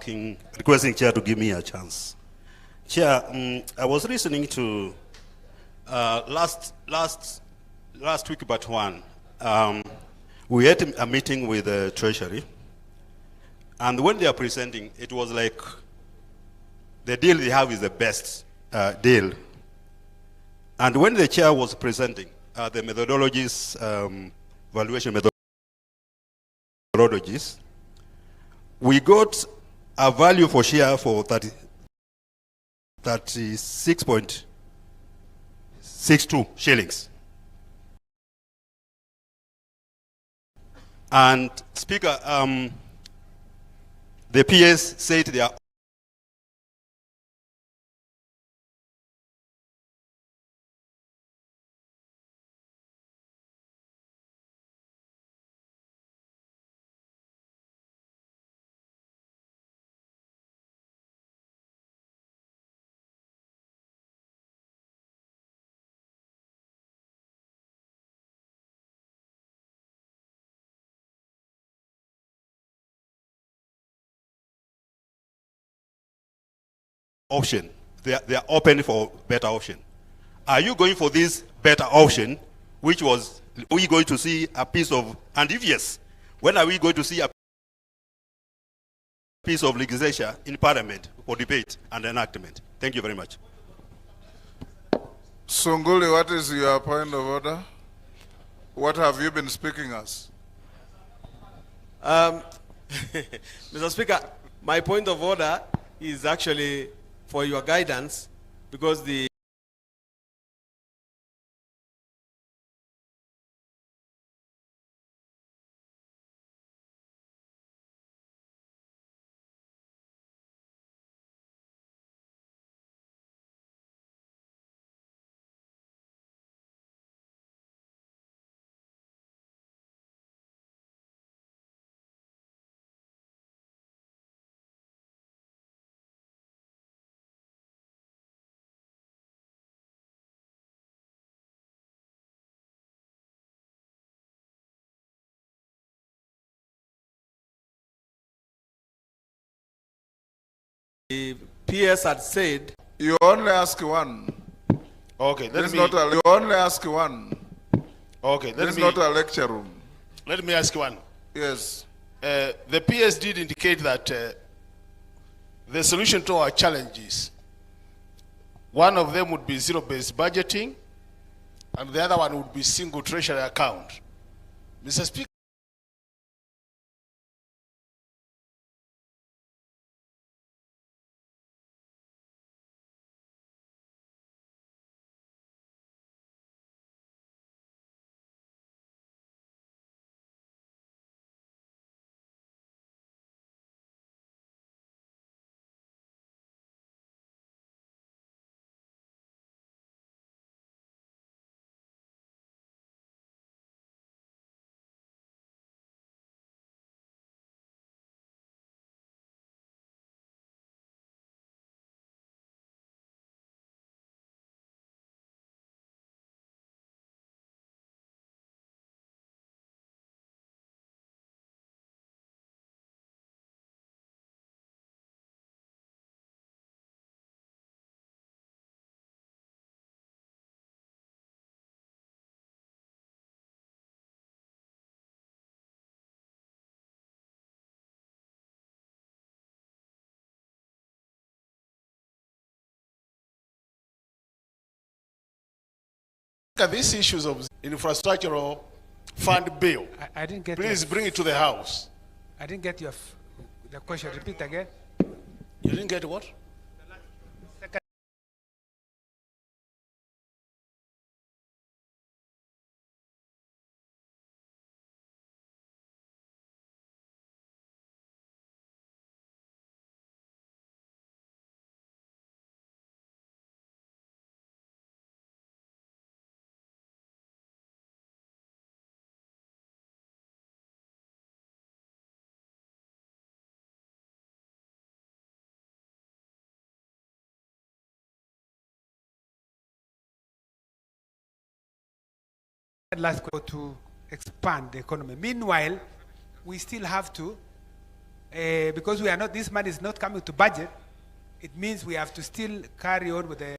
requesting Chair to give me a chance. Chair, I was listening to last week, but one, we had a meeting with the Treasury, and when they are presenting, it was like the deal they have is the best deal. And when the Chair was presenting the methodologies, valuation methodologies, we got a value for share for 36.62 shillings. And Speaker, the PS said they are option. They are open for better option. Are you going for this better option, which was, are we going to see a piece of, and if yes, when are we going to see a piece of legislation in Parliament for debate and enactment? Thank you very much. Sunguli, what is your point of order? What have you been speaking as? Mr. Speaker, my point of order is actually for your guidance, because the PS had said... You only ask one. Okay, you only ask one. Okay, this is not a lecture room. Let me ask one. Yes. The PS did indicate that the solution to our challenges, one of them would be zero-based budgeting, and the other one would be single treasury account. Mr. Speaker, these issues of infrastructural fund bill, I didn't get. Please bring it to the House. I didn't get the question. Repeat again. You didn't get what? Last go to expand the economy. Meanwhile, we still have to, because we are not, this money is not coming to budget, it means we have to still carry on with the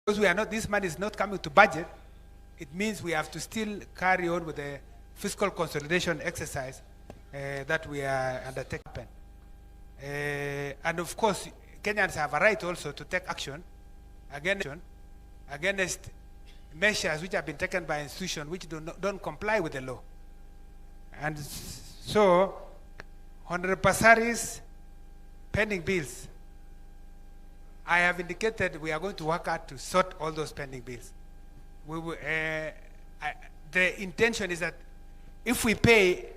because we are not, this money is not coming to budget, it means we have to still carry on with the fiscal consolidation exercise that we are undertaking. And of course, Kenyans have a right also to take action against measures which have been taken by institutions which don't comply with the law. And so, Honorable Pasari's pending bills, I have indicated we are going to work hard to sort all those pending bills. We will, the intention is that if we pay,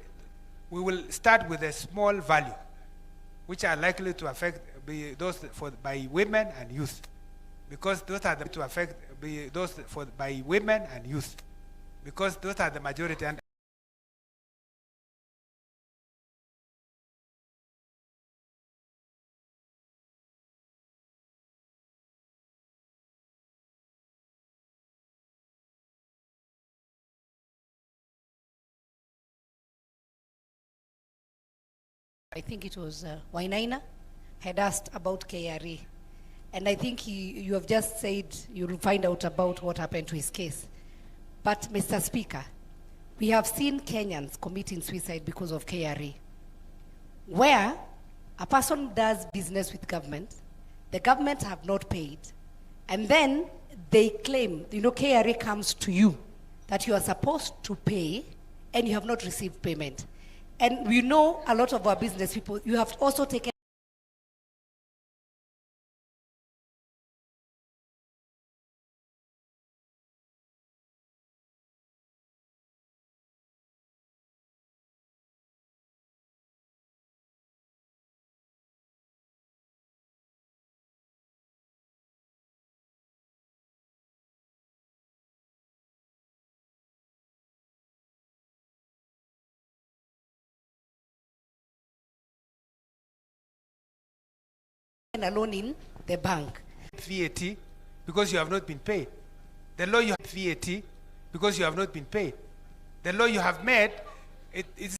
we will start with a small value, which are likely to affect those by women and youth, because those are to affect those by women and youth, because those are the majority. And I think it was Wainaina had asked about KRA. And I think you have just said you'll find out about what happened to his case. But Mr. Speaker, we have seen Kenyans committing suicide because of KRA, where a person does business with government, the government have not paid, and then they claim, you know, KRA comes to you that you are supposed to pay and you have not received payment. And we know a lot of our business people, you have also taken alone in the bank. VAT because you have not been paid. The law you have VAT because you have not been paid. The law you have made, it's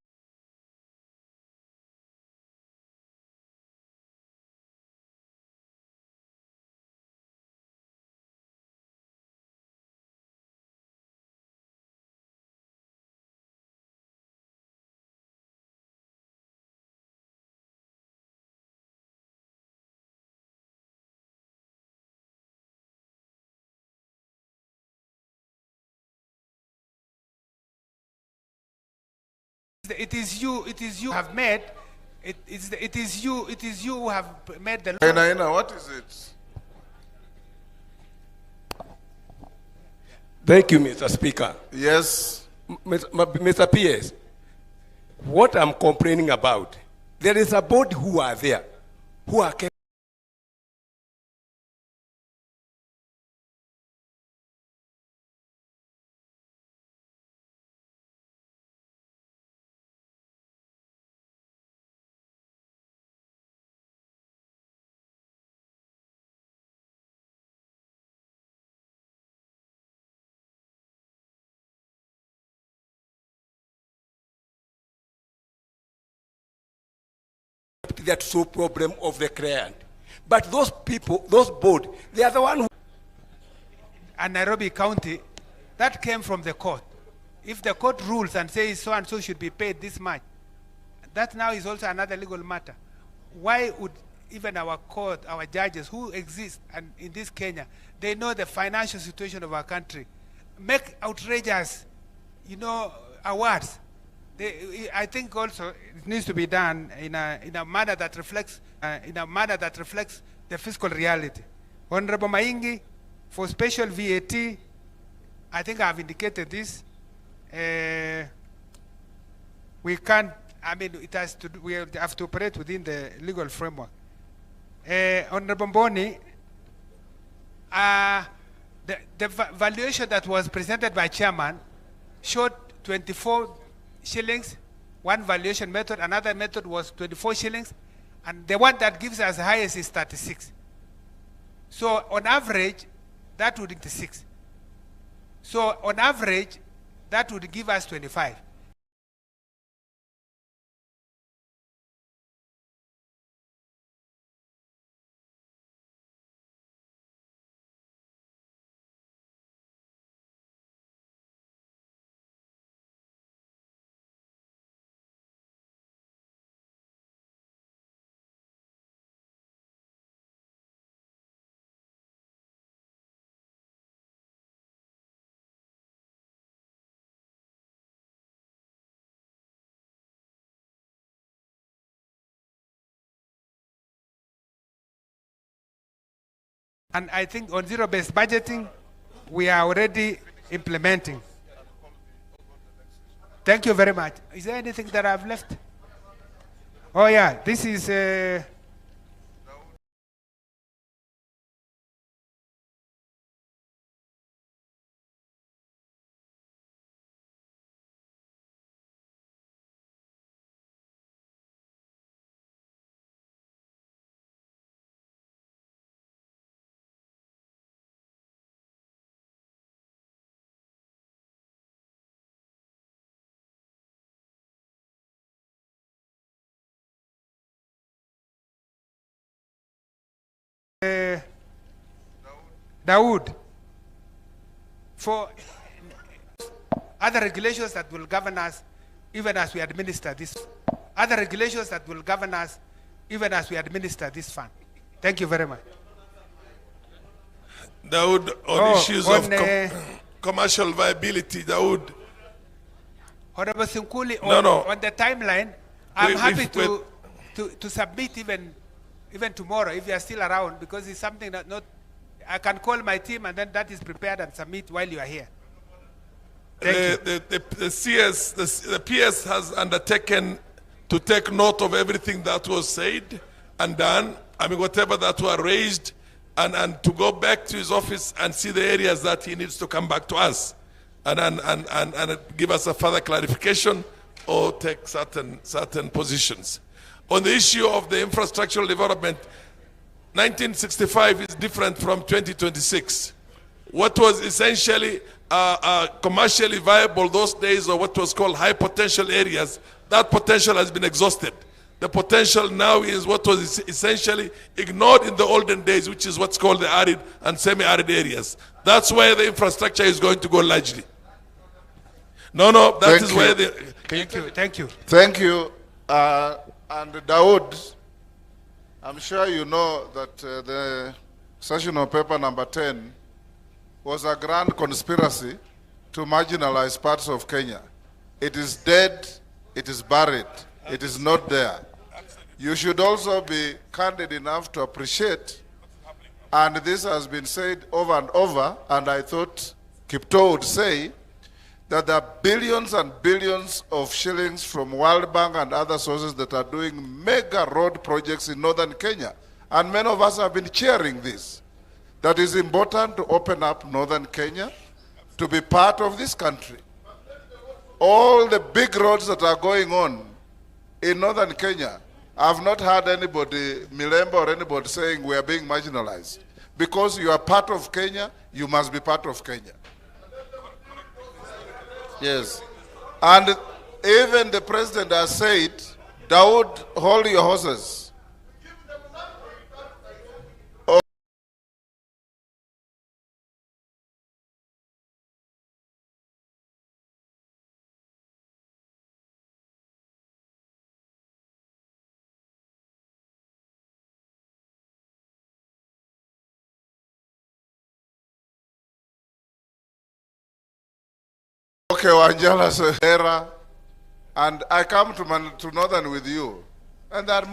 it is you have made it is you who have made the Naina, what is it? Thank you, Mr. Speaker. Yes. Mr. PS, what I'm complaining about, there is a board who are there, who are kept. That sole problem of the client. But those people, those board, they are the one who... And Nairobi County, that came from the court. If the court rules and says so and so should be paid this much, that now is also another legal matter. Why would even our court, our judges who exist and in this Kenya, they know the financial situation of our country, make outrageous, you know, awards. I think also it needs to be done in a manner that reflects the fiscal reality. Honorable Maingi, for special VAT, I think I've indicated this. We can't. I mean, it has to. We have to operate within the legal framework. Honorable Boni, the valuation that was presented by chairman showed 24 shillings, one valuation method, another method was 24 shillings, and the one that gives us the highest is 36. So on average, that would be 36. So on average, that would give us 25. And I think on zero-based budgeting, we are already implementing. Thank you very much. Is there anything that I've left? Oh yeah, this is Dawood, for other regulations that will govern us even as we administer this. Other regulations that will govern us even as we administer this fund. Thank you very much. Dawood, on issues of commercial viability, Dawood. Honorable Sinkuli, on the timeline, I'm happy to submit even tomorrow if you are still around, because it's something that I can call my team and then that is prepared and submit while you are here. The PS has undertaken to take note of everything that was said and done. I mean, whatever that were raised, and to go back to his office and see the areas that he needs to come back to us and give us a further clarification or take certain positions. On the issue of the infrastructural development, 1965 is different from 2026. What was essentially commercially viable those days, or what was called high potential areas, that potential has been exhausted. The potential now is what was essentially ignored in the olden days, which is what's called the arid and semi-arid areas. That's where the infrastructure is going to go largely. That is where the... Thank you. Thank you. And Dawood, I'm sure you know that the sessional paper number 10 was a grand conspiracy to marginalize parts of Kenya. It is dead, it is buried, it is not there. You should also be candid enough to appreciate, and this has been said over and over, and I thought KIPTOO would say, that there are billions and billions of shillings from World Bank and other sources that are doing mega road projects in northern Kenya. And many of us have been cheering this. That is important to open up northern Kenya to be part of this country. All the big roads that are going on in northern Kenya, I've not heard anybody, Milemba or anybody, saying we are being marginalized. Because you are part of Kenya, you must be part of Kenya. Yes. And even the president has said, Dawood, hold your horses. Okay, Wanjala Sahara, and I come to Northern with you, and there are